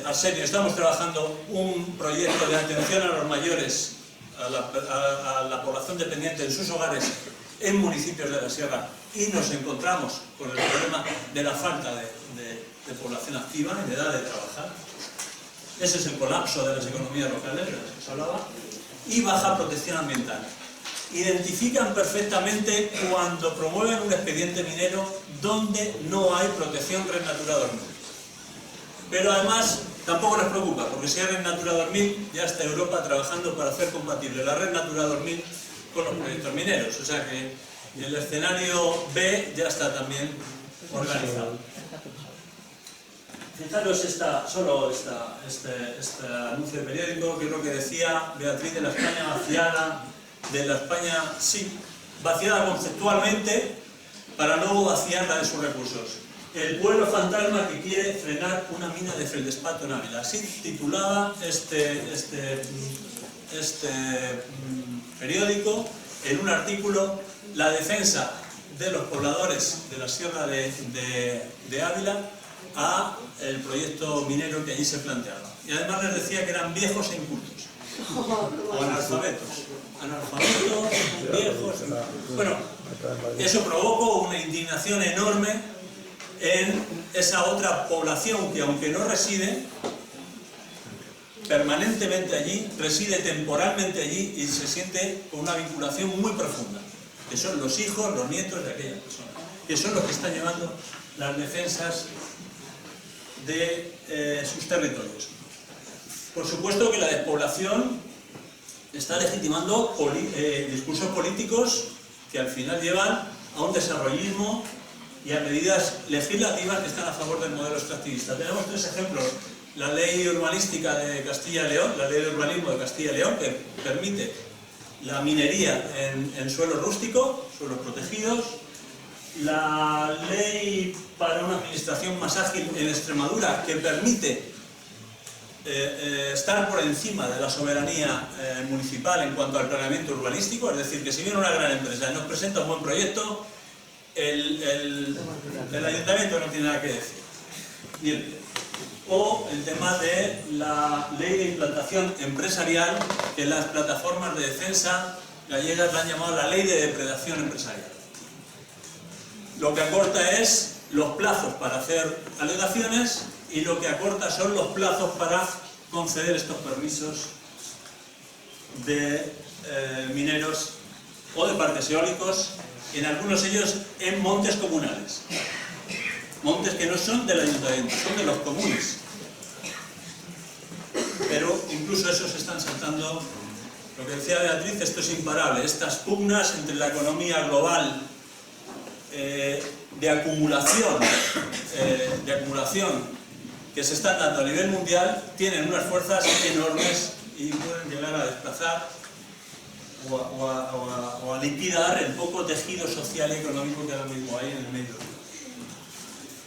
Arsenio, estamos trabajando un proyecto de atención a los mayores, a la población dependiente en sus hogares en municipios de la Sierra, y nos encontramos con el problema de la falta de población activa en edad de trabajar. Ese es el colapso de las economías locales de las que se hablaba. Y baja protección ambiental. Identifican perfectamente cuando promueven un expediente minero donde no hay protección Red Natura 2000. Pero además tampoco les preocupa, porque si hay Red Natura 2000 ya está Europa trabajando para hacer compatible la Red Natura 2000 con los proyectos mineros. O sea que el escenario B ya está también organizado. Fijaros este anuncio de periódico, que es lo que decía Beatriz de la España vaciada, de la España, sí, vaciada conceptualmente para luego vaciarla de sus recursos. El pueblo fantasma que quiere frenar una mina de feldespato en Ávila. Así titulaba este periódico en un artículo la defensa de los pobladores de la Sierra de Ávila a el proyecto minero que allí se planteaba. Y además les decía que eran viejos e incultos. O analfabetos. Analfabetos, viejos. Bueno, eso provocó una indignación enorme en esa otra población que, aunque no reside permanentemente allí, reside temporalmente allí y se siente con una vinculación muy profunda, que son los hijos, los nietos de aquella persona, que son los que están llevando las defensas de sus territorios. Por supuesto que la despoblación está legitimando discursos políticos que al final llevan a un desarrollismo y a medidas legislativas que están a favor del modelo extractivista. Tenemos 3 ejemplos. La ley urbanística de Castilla y León, la ley de urbanismo de Castilla y León, que permite la minería en suelo rústico, suelos protegidos. La ley para una administración más ágil en Extremadura, que permite estar por encima de la soberanía municipal en cuanto al planeamiento urbanístico, es decir, que si viene una gran empresa y nos presenta un buen proyecto, el ayuntamiento no tiene nada que decir. O el tema de la ley de implantación empresarial, que las plataformas de defensa gallegas la han llamado la ley de depredación empresarial. Lo que acorta es los plazos para hacer alegaciones y lo que acorta son los plazos para conceder estos permisos de mineros o de parques eólicos, en algunos de ellos en montes comunales. Montes que no son del ayuntamiento, son de los comunes. Pero incluso esos se están saltando. Lo que decía Beatriz, esto es imparable. Estas pugnas entre la economía global de acumulación que se están dando a nivel mundial tienen unas fuerzas enormes y pueden llegar a desplazar o a liquidar el poco tejido social y económico que ahora mismo hay en el medio.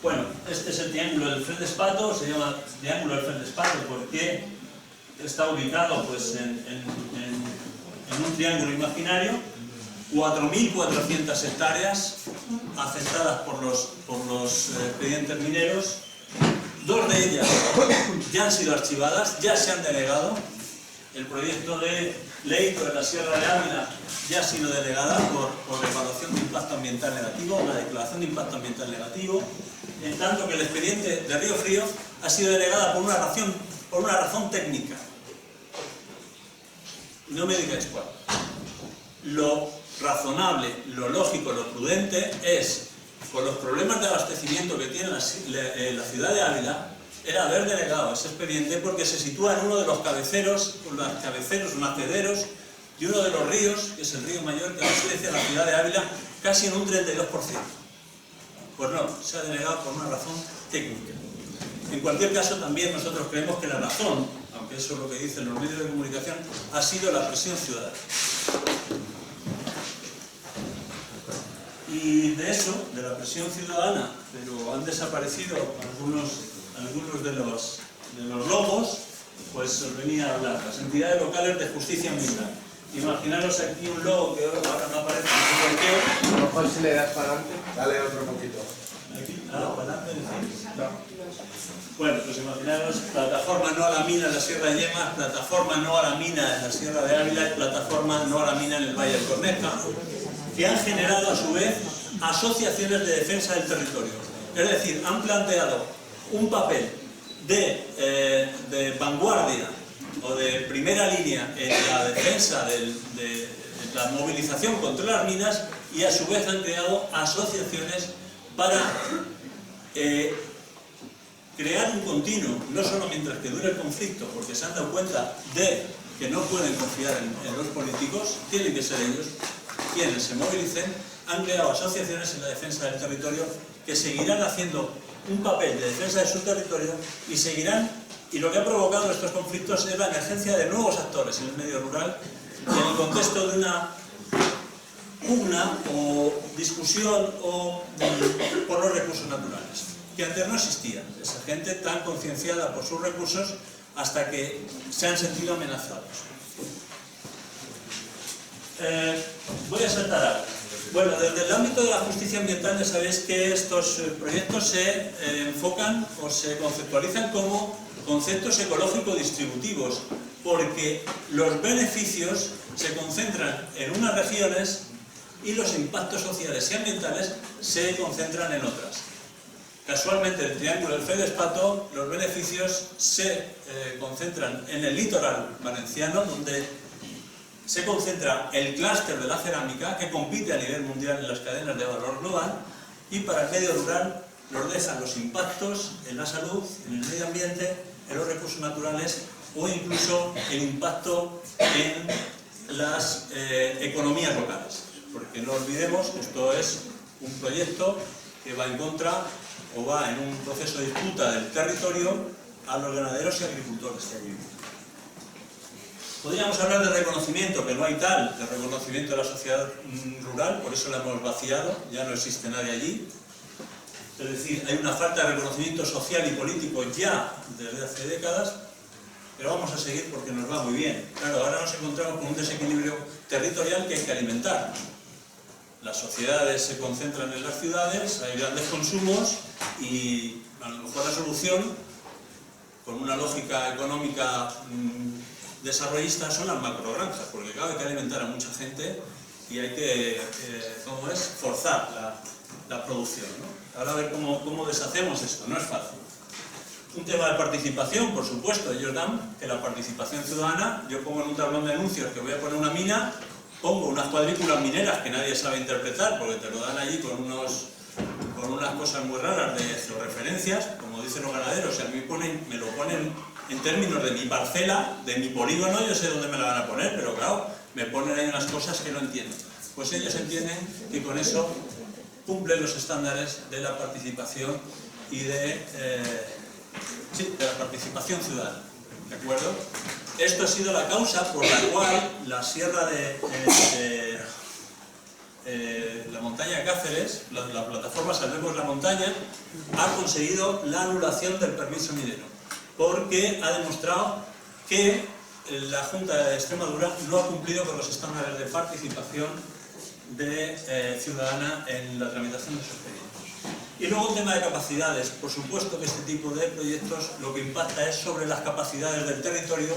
Bueno, este es el triángulo del feldespato, se llama triángulo del feldespato porque está ubicado pues, en un triángulo imaginario. 4.400 hectáreas afectadas por los expedientes mineros. 2 de ellas ya han sido archivadas, ya se han denegado. El proyecto de ley sobre la Sierra de Ávila ya ha sido denegada por evaluación de impacto ambiental negativo, la declaración de impacto ambiental negativo, en tanto que el expediente de Río Frío ha sido denegada por una razón técnica. No me digáis cuál. Lo razonable, lo lógico, lo prudente es, con los problemas de abastecimiento que tiene la ciudad de Ávila, era haber denegado ese expediente porque se sitúa en uno de los cabeceros, nacederos de uno de los ríos, que es el río mayor que abastece a la ciudad de Ávila, casi en un 32%. Pues no, se ha denegado por una razón técnica. En cualquier caso, también nosotros creemos que la razón, aunque eso es lo que dicen los medios de comunicación, ha sido la presión ciudadana. Y de eso, de la presión ciudadana, pero han desaparecido algunos de los logos, pues os venía a hablar. Las entidades locales de justicia ambiental. Imaginaros aquí un logo que ahora no aparece, no sé por qué. A lo mejor si le das para adelante, dale otro poquito. Aquí, para adelante, no. Bueno, pues imaginaros, plataforma no a la mina en la Sierra de Yemas, plataforma no a la mina en la Sierra de Ávila y plataforma no a la mina en el Valle del Corneja, que han generado a su vez asociaciones de defensa del territorio. Es decir, han planteado un papel de vanguardia o de primera línea en la defensa de la movilización contra las minas y a su vez han creado asociaciones para crear un continuo, no solo mientras que dure el conflicto, porque se han dado cuenta de que no pueden confiar en los políticos, tienen que ser ellos quienes se movilicen. Han creado asociaciones en la defensa del territorio que seguirán haciendo un papel de defensa de su territorio y seguirán, y lo que ha provocado estos conflictos es la emergencia de nuevos actores en el medio rural y en el contexto de una pugna o discusión por los recursos naturales, que antes no existía. Esa gente tan concienciada por sus recursos hasta que se han sentido amenazados. Voy a saltar algo. Bueno, desde el ámbito de la justicia ambiental ya sabéis que estos proyectos se enfocan o se conceptualizan como conceptos ecológico-distributivos, porque los beneficios se concentran en unas regiones y los impactos sociales y ambientales se concentran en otras. Casualmente, en el triángulo del feldespato, los beneficios se concentran en el litoral valenciano, donde se concentra el clúster de la cerámica, que compite a nivel mundial en las cadenas de valor global, y para el medio rural los dejan los impactos en la salud, en el medio ambiente, en los recursos naturales o incluso el impacto en las economías locales. Porque no olvidemos que esto es un proyecto que va en contra o va en un proceso de disputa del territorio a los ganaderos y agricultores que allí viven. Podríamos hablar de reconocimiento, que no hay tal, de reconocimiento de la sociedad rural, por eso la hemos vaciado, ya no existe nadie allí. Es decir, hay una falta de reconocimiento social y político ya desde hace décadas, pero vamos a seguir porque nos va muy bien. Claro, ahora nos encontramos con un desequilibrio territorial que hay que alimentar. Las sociedades se concentran en las ciudades, hay grandes consumos y a lo mejor la solución, con una lógica económica desarrollista, son las macrogranjas, porque claro, hay que alimentar a mucha gente y hay que forzar la producción, ¿no? Ahora a ver cómo deshacemos esto, no es fácil. Un tema de participación, por supuesto, ellos dan que la participación ciudadana, yo pongo en un tablón de anuncios que voy a poner una mina, pongo unas cuadrículas mineras que nadie sabe interpretar, porque te lo dan allí con unas cosas muy raras de georreferencias, como dicen los ganaderos, y a mí me lo ponen en términos de mi parcela, de mi polígono, yo sé dónde me la van a poner, pero claro, me ponen ahí unas cosas que no entiendo. Pues ellos entienden que con eso cumplen los estándares de la participación y de la participación ciudadana, ¿de acuerdo? Esto ha sido la causa por la cual la sierra de la montaña de Cáceres, la plataforma Salvemos la Montaña, ha conseguido la anulación del permiso minero, porque ha demostrado que la Junta de Extremadura no ha cumplido con los estándares de participación ciudadana en la tramitación de sus expedientes. Y luego un tema de capacidades. Por supuesto que este tipo de proyectos lo que impacta es sobre las capacidades del territorio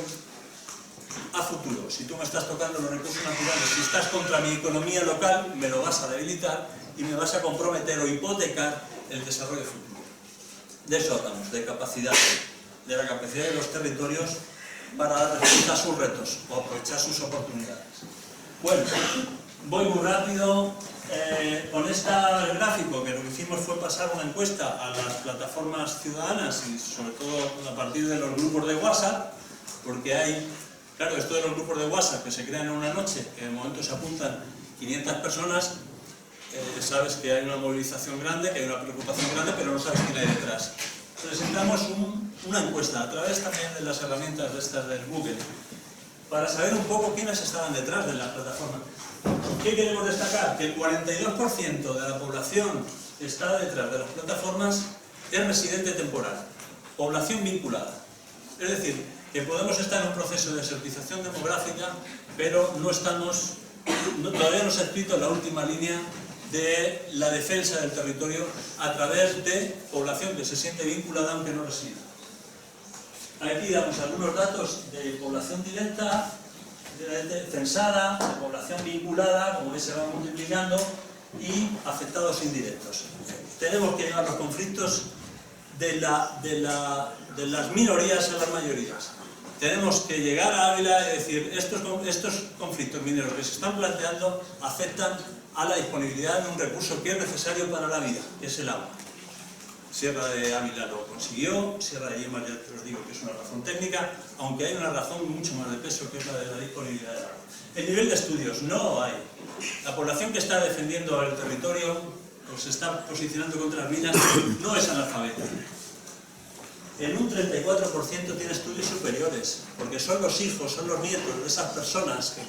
a futuro. Si tú me estás tocando los recursos naturales, si estás contra mi economía local, me lo vas a debilitar y me vas a comprometer o hipotecar el desarrollo futuro. De eso hablamos, de capacidad, de la capacidad de los territorios para dar respuesta a sus retos o aprovechar sus oportunidades. Bueno, voy muy rápido. Con este gráfico, que lo que hicimos fue pasar una encuesta a las plataformas ciudadanas y sobre todo a partir de los grupos de WhatsApp, porque hay, claro, esto de los grupos de WhatsApp que se crean en una noche, que de momento se apuntan 500 personas, sabes que hay una movilización grande, que hay una preocupación grande, pero no sabes quién hay detrás. Presentamos una encuesta a través también de las herramientas de estas del Google, para saber un poco quiénes estaban detrás de las plataformas. ¿Qué queremos destacar? Que el 42% de la población que está detrás de las plataformas es residente temporal, población vinculada. Es decir, que podemos estar en un proceso de desertización demográfica, pero todavía no se ha escrito la última línea de la defensa del territorio a través de población que se siente vinculada aunque no resida. Aquí damos algunos datos de población directa, censada, de población vinculada, como veis se van multiplicando, y afectados indirectos. Tenemos que llevar los conflictos de las minorías a las mayorías. Tenemos que llegar a Ávila y decir, estos conflictos mineros que se están planteando afectan a la disponibilidad de un recurso que es necesario para la vida, que es el agua. Sierra de Ávila lo consiguió, Sierra de Yemas ya te os digo que es una razón técnica, aunque hay una razón mucho más de peso que es la de la disponibilidad del agua. El nivel de estudios no hay. La población que está defendiendo el territorio o se está posicionando contra las minas no es analfabeta. En un 34% tiene estudios superiores, porque son los hijos, son los nietos de esas personas que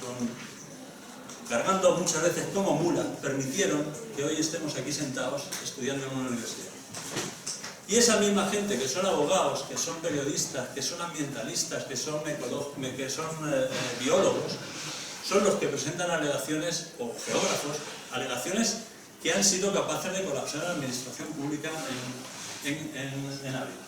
cargando muchas veces como mulas permitieron que hoy estemos aquí sentados estudiando en una universidad. Y esa misma gente que son abogados, que son periodistas, que son ambientalistas, que son biólogos, son los que presentan alegaciones, o geógrafos, alegaciones que han sido capaces de colapsar la administración pública en Ávila.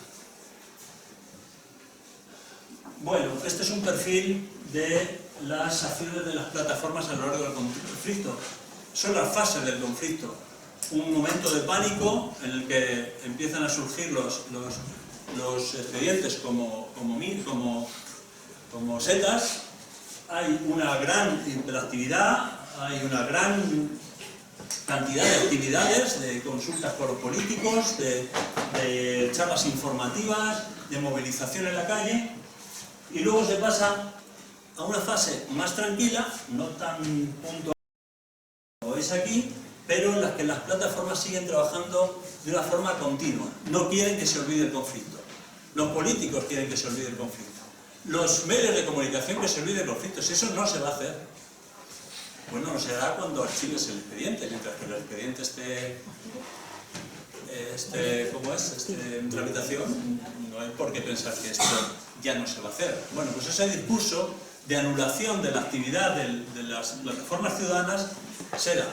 Bueno, este es un perfil de las acciones de las plataformas a lo largo del conflicto. Son las fases del conflicto. Un momento de pánico en el que empiezan a surgir los expedientes como setas. Hay una gran hiperactividad, hay una gran cantidad de actividades, de consultas por los políticos, de charlas informativas, de movilización en la calle, y luego se pasa a una fase más tranquila, no tan puntual como es aquí, pero en la que las plataformas siguen trabajando de una forma continua. No quieren que se olvide el conflicto. Los políticos quieren que se olvide el conflicto. Los medios de comunicación que se olvide el conflicto. Si eso no se va a hacer, bueno, no se hará cuando archives el expediente, mientras que el expediente esté en tramitación, no hay por qué pensar que esto ya no se va a hacer. Bueno, pues ese discurso de anulación de la actividad de las plataformas ciudadanas se da.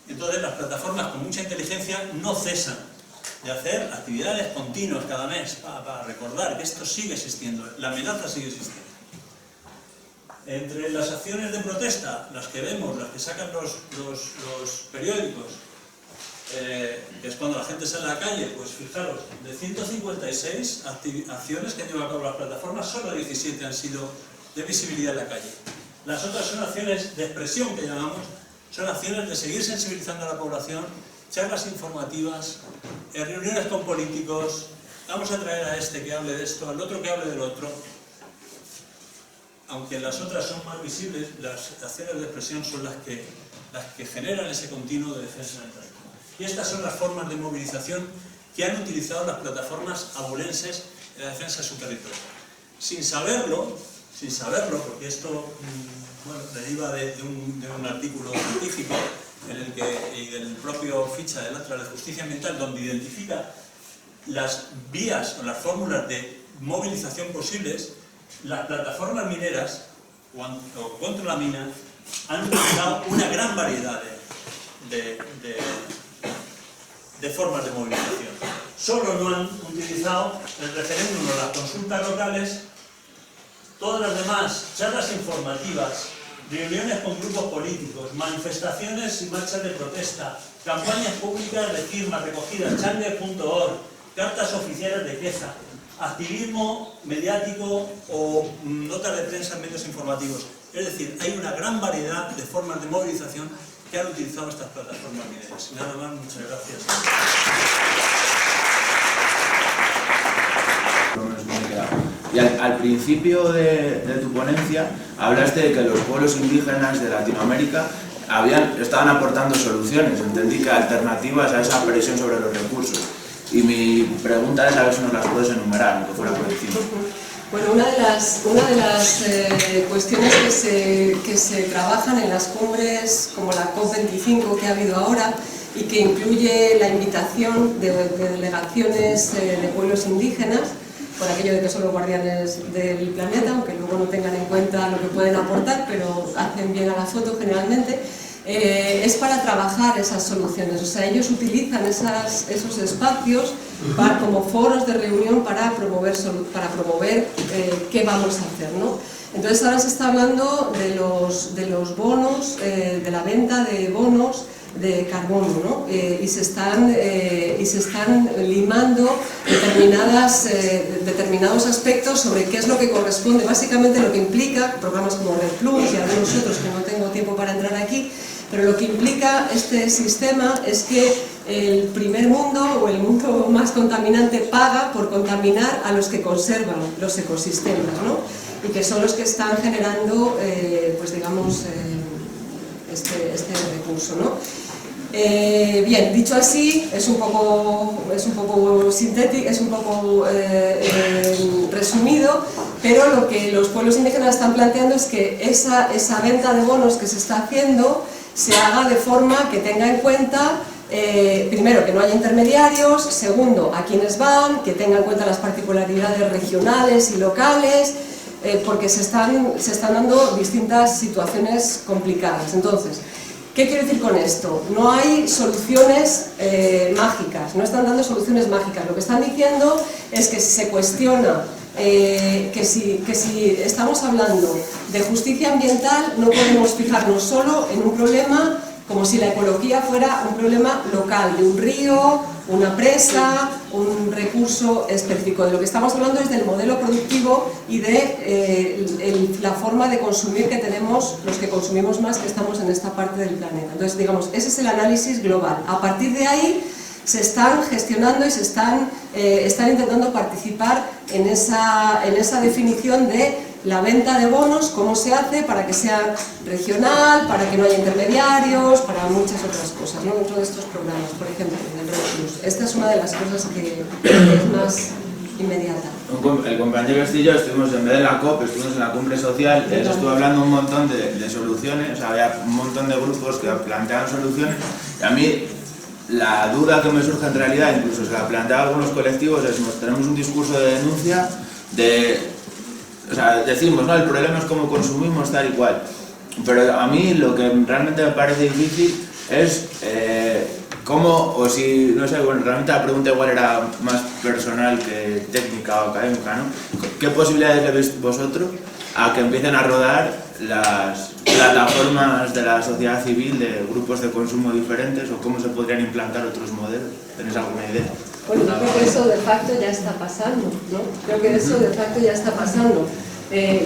Entonces las plataformas con mucha inteligencia no cesan de hacer actividades continuas cada mes para recordar que esto sigue existiendo, la amenaza sigue existiendo. Entre las acciones de protesta, las que vemos, las que sacan los periódicos, que es cuando la gente sale a la calle, pues fijaros, de 156 acciones que han llevado a cabo las plataformas, solo 17 han sido de visibilidad en la calle. Las otras son acciones de expresión que llamamos, son acciones de seguir sensibilizando a la población, charlas informativas, reuniones con políticos, vamos a traer a este que hable de esto, al otro que hable del otro. Aunque las otras son más visibles, las acciones de expresión son las que generan ese continuo de defensa del territorio. Y estas son las formas de movilización que han utilizado las plataformas abulenses en la defensa de su territorio. Sin saberlo, porque esto deriva de un artículo científico y del propio ficha del Atlas de Justicia Ambiental, donde identifica las vías o las fórmulas de movilización posibles. Las plataformas mineras o contra la mina han utilizado una gran variedad de formas de movilización. Solo no han utilizado el referéndum o las consultas locales. Todas las demás, charlas informativas, reuniones con grupos políticos, manifestaciones y marchas de protesta, campañas públicas de firmas recogidas, change.org, cartas oficiales de queja, activismo mediático o notas de prensa en medios informativos. Es decir, hay una gran variedad de formas de movilización que han utilizado estas plataformas mineras. Y nada más, muchas gracias. Y al principio de tu ponencia hablaste de que los pueblos indígenas de Latinoamérica estaban aportando soluciones, entendí que alternativas a esa presión sobre los recursos. Y mi pregunta es a ver si nos las puedes enumerar, aunque fuera por encima. Bueno, una de las cuestiones que se trabajan en las cumbres como la COP25 que ha habido ahora y que incluye la invitación de delegaciones de pueblos indígenas, por aquello de que son los guardianes del planeta, aunque luego no tengan en cuenta lo que pueden aportar, pero hacen bien a la foto generalmente, es para trabajar esas soluciones. O sea, ellos utilizan esos espacios como foros de reunión para promover qué vamos a hacer, ¿no? Entonces ahora se está hablando de los bonos, de la venta de bonos de carbono, ¿no? Y se están limando determinados aspectos sobre qué es lo que corresponde, básicamente lo que implica programas como Red Plus y algunos otros que no tengo tiempo para entrar aquí, pero lo que implica este sistema es que el primer mundo o el mundo más contaminante paga por contaminar a los que conservan los ecosistemas, ¿no? Y que son los que están generando, pues digamos, este recurso, ¿no? Bien, dicho así, es un poco sintético, es un poco resumido, pero lo que los pueblos indígenas están planteando es que esa venta de bonos que se está haciendo se haga de forma que tenga en cuenta, primero, que no haya intermediarios, segundo, a quienes van, que tenga en cuenta las particularidades regionales y locales, porque se están dando distintas situaciones complicadas. Entonces, ¿qué quiero decir con esto? No hay soluciones mágicas, no están dando soluciones mágicas. Lo que están diciendo es que si se cuestiona que si estamos hablando de justicia ambiental, no podemos fijarnos solo en un problema como si la ecología fuera un problema local, de un río, una presa, un recurso específico. De lo que estamos hablando es del modelo productivo y de la forma de consumir que tenemos los que consumimos más, que estamos en esta parte del planeta. Entonces, digamos, ese es el análisis global. A partir de ahí se están gestionando y se están intentando participar en esa definición de la venta de bonos, cómo se hace para que sea regional, para que no haya intermediarios, para muchas otras cosas, ¿no? Dentro de estos programas, por ejemplo, del Red Plus. Esta es una de las cosas que es más inmediata. El compañero Castillo estuvimos, en vez de la COP, estuvimos en la cumbre social, él estuvo hablando un montón de soluciones, o sea, había un montón de grupos que planteaban soluciones, y a mí la duda que me surge en realidad, incluso se la planteaba algunos colectivos, es tenemos un discurso de denuncia o sea, decimos, no, el problema es cómo consumimos tal y cual, pero a mí lo que realmente me parece difícil es cómo, o si, no sé, bueno, realmente la pregunta igual era más personal que técnica o académica, ¿no? ¿Qué posibilidades le veis vosotros a que empiecen a rodar las plataformas de la sociedad civil de grupos de consumo diferentes, o cómo se podrían implantar otros modelos? ¿Tenéis alguna idea? Bueno, yo creo que eso de facto ya está pasando, ¿no? Creo que eso de facto ya está pasando.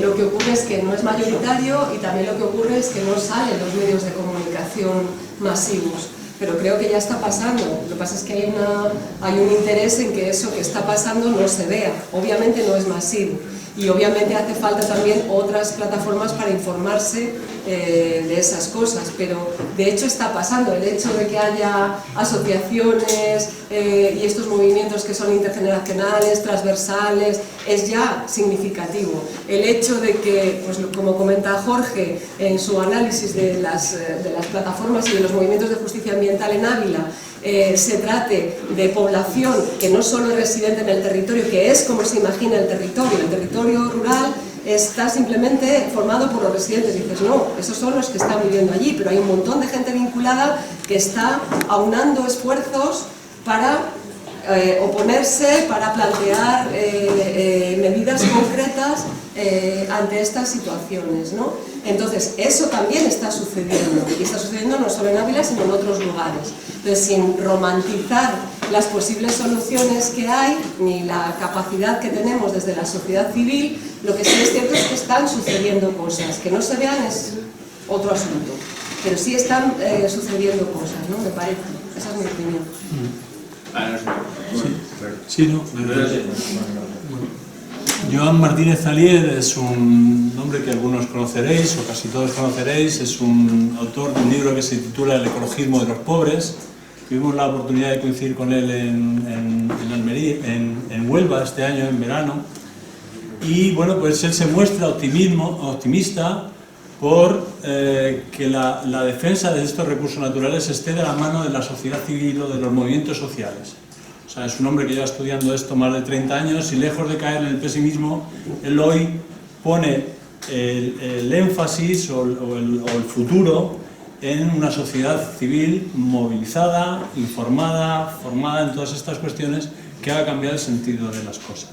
Lo que ocurre es que no es mayoritario y también lo que ocurre es que no salen los medios de comunicación masivos. Pero creo que ya está pasando. Lo que pasa es que hay un interés en que eso que está pasando no se vea. Obviamente no es masivo. Y obviamente hace falta también otras plataformas para informarse de esas cosas, pero de hecho está pasando. El hecho de que haya asociaciones y estos movimientos que son intergeneracionales, transversales, es ya significativo. El hecho de que, pues, como comenta Jorge en su análisis de las plataformas y de los movimientos de justicia ambiental en Ávila, se trate de población que no solo es residente en el territorio, que es como se imagina el territorio rural está simplemente formado por los residentes. Dices, no, esos son los que están viviendo allí, pero hay un montón de gente vinculada que está aunando esfuerzos para oponerse, para plantear medidas concretas ante estas situaciones, ¿no? Entonces, eso también está sucediendo, y está sucediendo no solo en Ávila, sino en otros lugares. Entonces, sin romantizar las posibles soluciones que hay, ni la capacidad que tenemos desde la sociedad civil, lo que sí es cierto es que están sucediendo cosas. Que no se vean es otro asunto, pero sí están sucediendo cosas, ¿no? Me parece. Esa es mi opinión. Sí, no. Joan Martínez Alier es un nombre que algunos conoceréis, o casi todos conoceréis. Es un autor de un libro que se titula El ecologismo de los pobres. Tuvimos la oportunidad de coincidir con él en Almería, en Huelva este año, en verano. Y bueno, pues él se muestra optimista por que la defensa de estos recursos naturales esté de la mano de la sociedad civil o de los movimientos sociales. O sea, es un hombre que lleva estudiando esto más de 30 años y, lejos de caer en el pesimismo, él hoy pone el énfasis o el futuro en una sociedad civil movilizada, informada, formada en todas estas cuestiones, que haga cambiar el sentido de las cosas.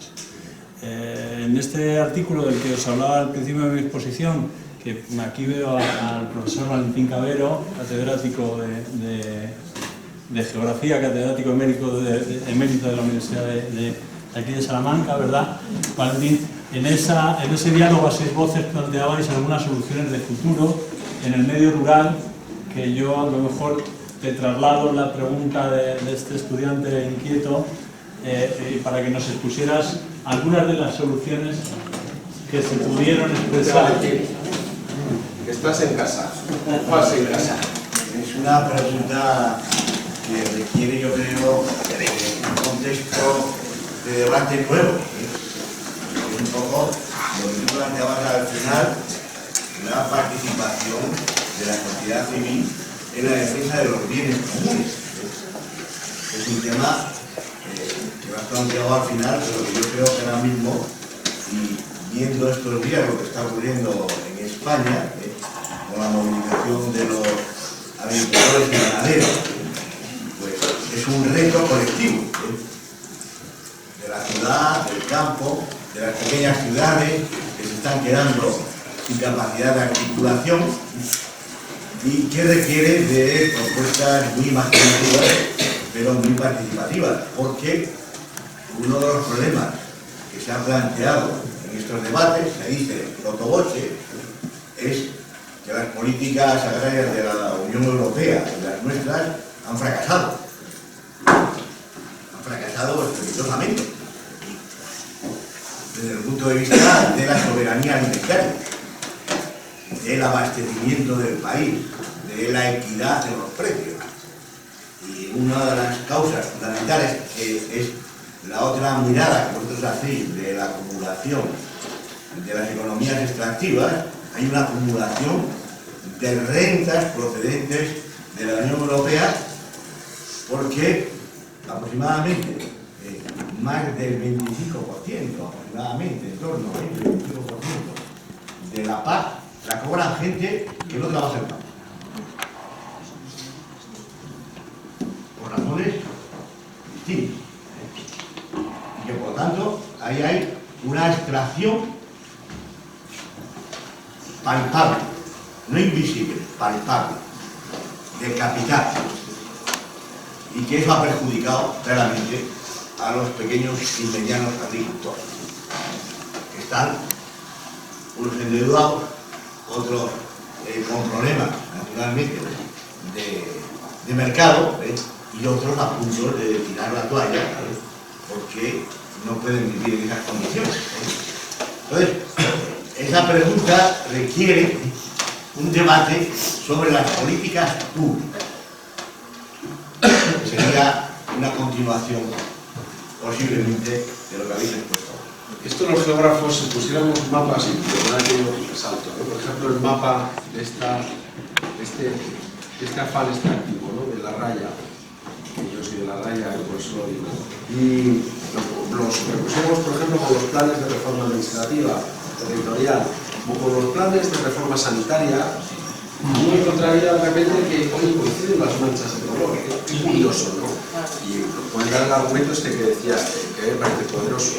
En este artículo del que os hablaba al principio de mi exposición, que aquí veo al profesor Valentín Cabero, catedrático de Geografía, catedrático emérito de la Universidad de aquí de Salamanca, ¿verdad? Valentín, en ese diálogo a 6 voces planteabais algunas soluciones de futuro en el medio rural, que yo a lo mejor te traslado la pregunta de este estudiante inquieto para que nos expusieras algunas de las soluciones que se pudieron expresar. Estás en casa, vas en casa. Es una pregunta que requiere, yo creo, un contexto de debate nuevo. Es un poco lo que tú planteabas al final, la participación de la sociedad civil en la defensa de los bienes comunes. Es un tema que lo has planteado al final, pero que yo creo que ahora mismo, y viendo estos días lo que está ocurriendo en España, con la movilización de los agricultores y ganaderos, pues es un reto colectivo, de la ciudad, del campo, de las pequeñas ciudades que se están quedando sin capacidad de articulación y que requiere de propuestas muy imaginativas pero muy participativas, porque uno de los problemas que se han planteado en estos debates, se dice sotto voce, es que las políticas agrarias de la Unión Europea y las nuestras han fracasado. Han fracasado estrepitosamente. Desde el punto de vista de la soberanía alimentaria, del abastecimiento del país, de la equidad de los precios. Y una de las causas fundamentales, que es la otra mirada que vosotros hacéis de la acumulación de las economías extractivas, hay una acumulación de rentas procedentes de la Unión Europea, porque aproximadamente más del 25%, aproximadamente, en torno al 25% de la PAC la cobran gente que no trabaja en campo. Por razones distintas. Y que por lo tanto ahí hay una extracción palpable, no invisible, palpable, del capital. Y que eso ha perjudicado claramente a los pequeños y medianos agricultores, que están unos endeudados, otros con problemas, naturalmente, de mercado, y otros a punto de tirar la toalla, porque no pueden vivir en esas condiciones. Entonces, esa pregunta requiere un debate sobre las políticas públicas, que sería una continuación, posiblemente, de lo que habéis expuesto. Esto los geógrafos, si pusiéramos mapas, y de verdad que yo resalto, ¿no? Por ejemplo, el mapa de este afán extractivo, ¿no? De la raya, que yo soy de la raya, pues soy, y los pusiéramos, por ejemplo, con los planes de reforma administrativa, territorial, o con los planes de reforma sanitaria, uno encontraría de repente que hoy coinciden las manchas de color. Es curioso, ¿no? Y pueden dar el argumento este que decía, que me parece poderoso,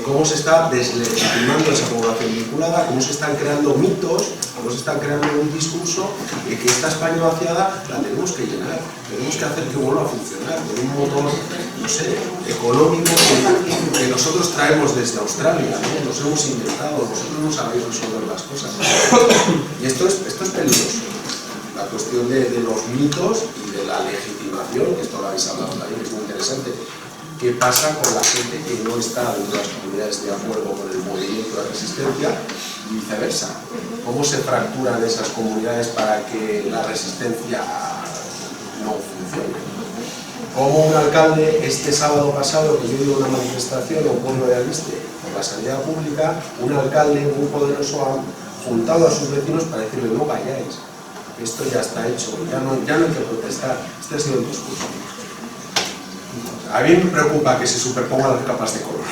cómo se está deslegitimando esa población vinculada, cómo se están creando mitos, cómo se están creando un discurso de que esta España vaciada la tenemos que llenar, tenemos que hacer que vuelva a funcionar con un motor, no sé, económico que nosotros traemos desde Australia, ¿no? Nos hemos inventado, vosotros no sabéis resolver las cosas. Y esto es peligroso. La cuestión de los mitos y de la legitimación, que esto lo habéis hablado también, que es muy interesante. ¿Qué pasa con la gente que no está dentro de las comunidades de acuerdo con el movimiento de resistencia y viceversa? ¿Cómo se fracturan esas comunidades para que la resistencia no funcione? ¿Cómo un alcalde, este sábado pasado, que yo iba a una manifestación a un pueblo de Aliste por la sanidad pública, un alcalde muy poderoso ha juntado a sus vecinos para decirle no vayáis, esto ya está hecho, ya no hay que protestar? Este ha sido el discurso. A mí me preocupa que se superpongan las capas de color.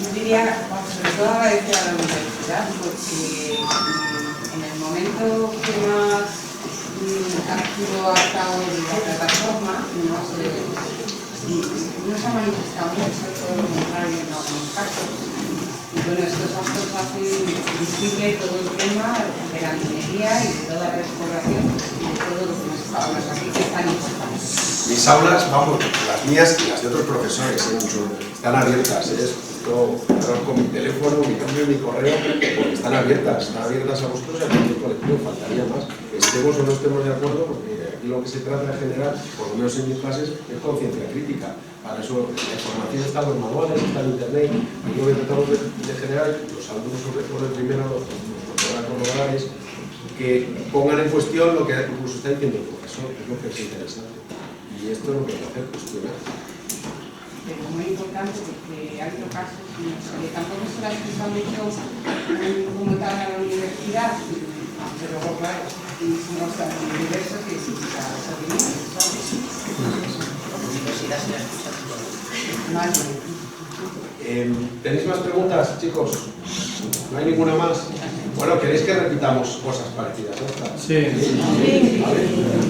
Yo diría, sobre todo agradecer a la universidad, porque en el momento que más activo ha estado la plataforma, no se ha manifestado mucho, todo lo contrario en algunos casos. Y bueno, estos actos hacen visible todo el tema de la minería y de toda la exploración y de todo lo que nos pasa aquí, que es tan importante. Mis aulas, vamos, las mías y las de otros profesores, están abiertas. Yo con mi teléfono, mi nombre, mi correo, porque están abiertas a vosotros y a cualquier colectivo, faltaría más. Estemos o no estemos de acuerdo, porque aquí lo que se trata de generar, por lo menos en mis clases, es conciencia crítica. Para eso la información está en los manuales, está en internet, y lo que tratamos de generar, los alumnos sobre todo el primero, los corroborar es que pongan en cuestión lo que incluso está diciendo el profesor, es lo que es interesante. Y esto es lo que hay que hacer, cuestionar. Pero muy importante porque ha habido casos que tampoco se la ha escuchado mucho como tal a la universidad, pero luego, claro, somos tan diversos que sí, las opiniones, ¿sabes? La universidad se la ha escuchado. ¿Tenéis más preguntas, chicos? ¿No hay ninguna más? Bueno, ¿queréis que repitamos cosas parecidas a estas? Sí. Vale.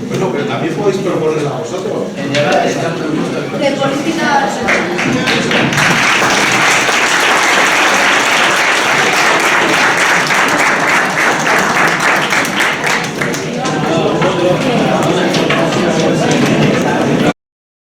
Bueno, pero también podéis proponerla a vosotros. De política. No,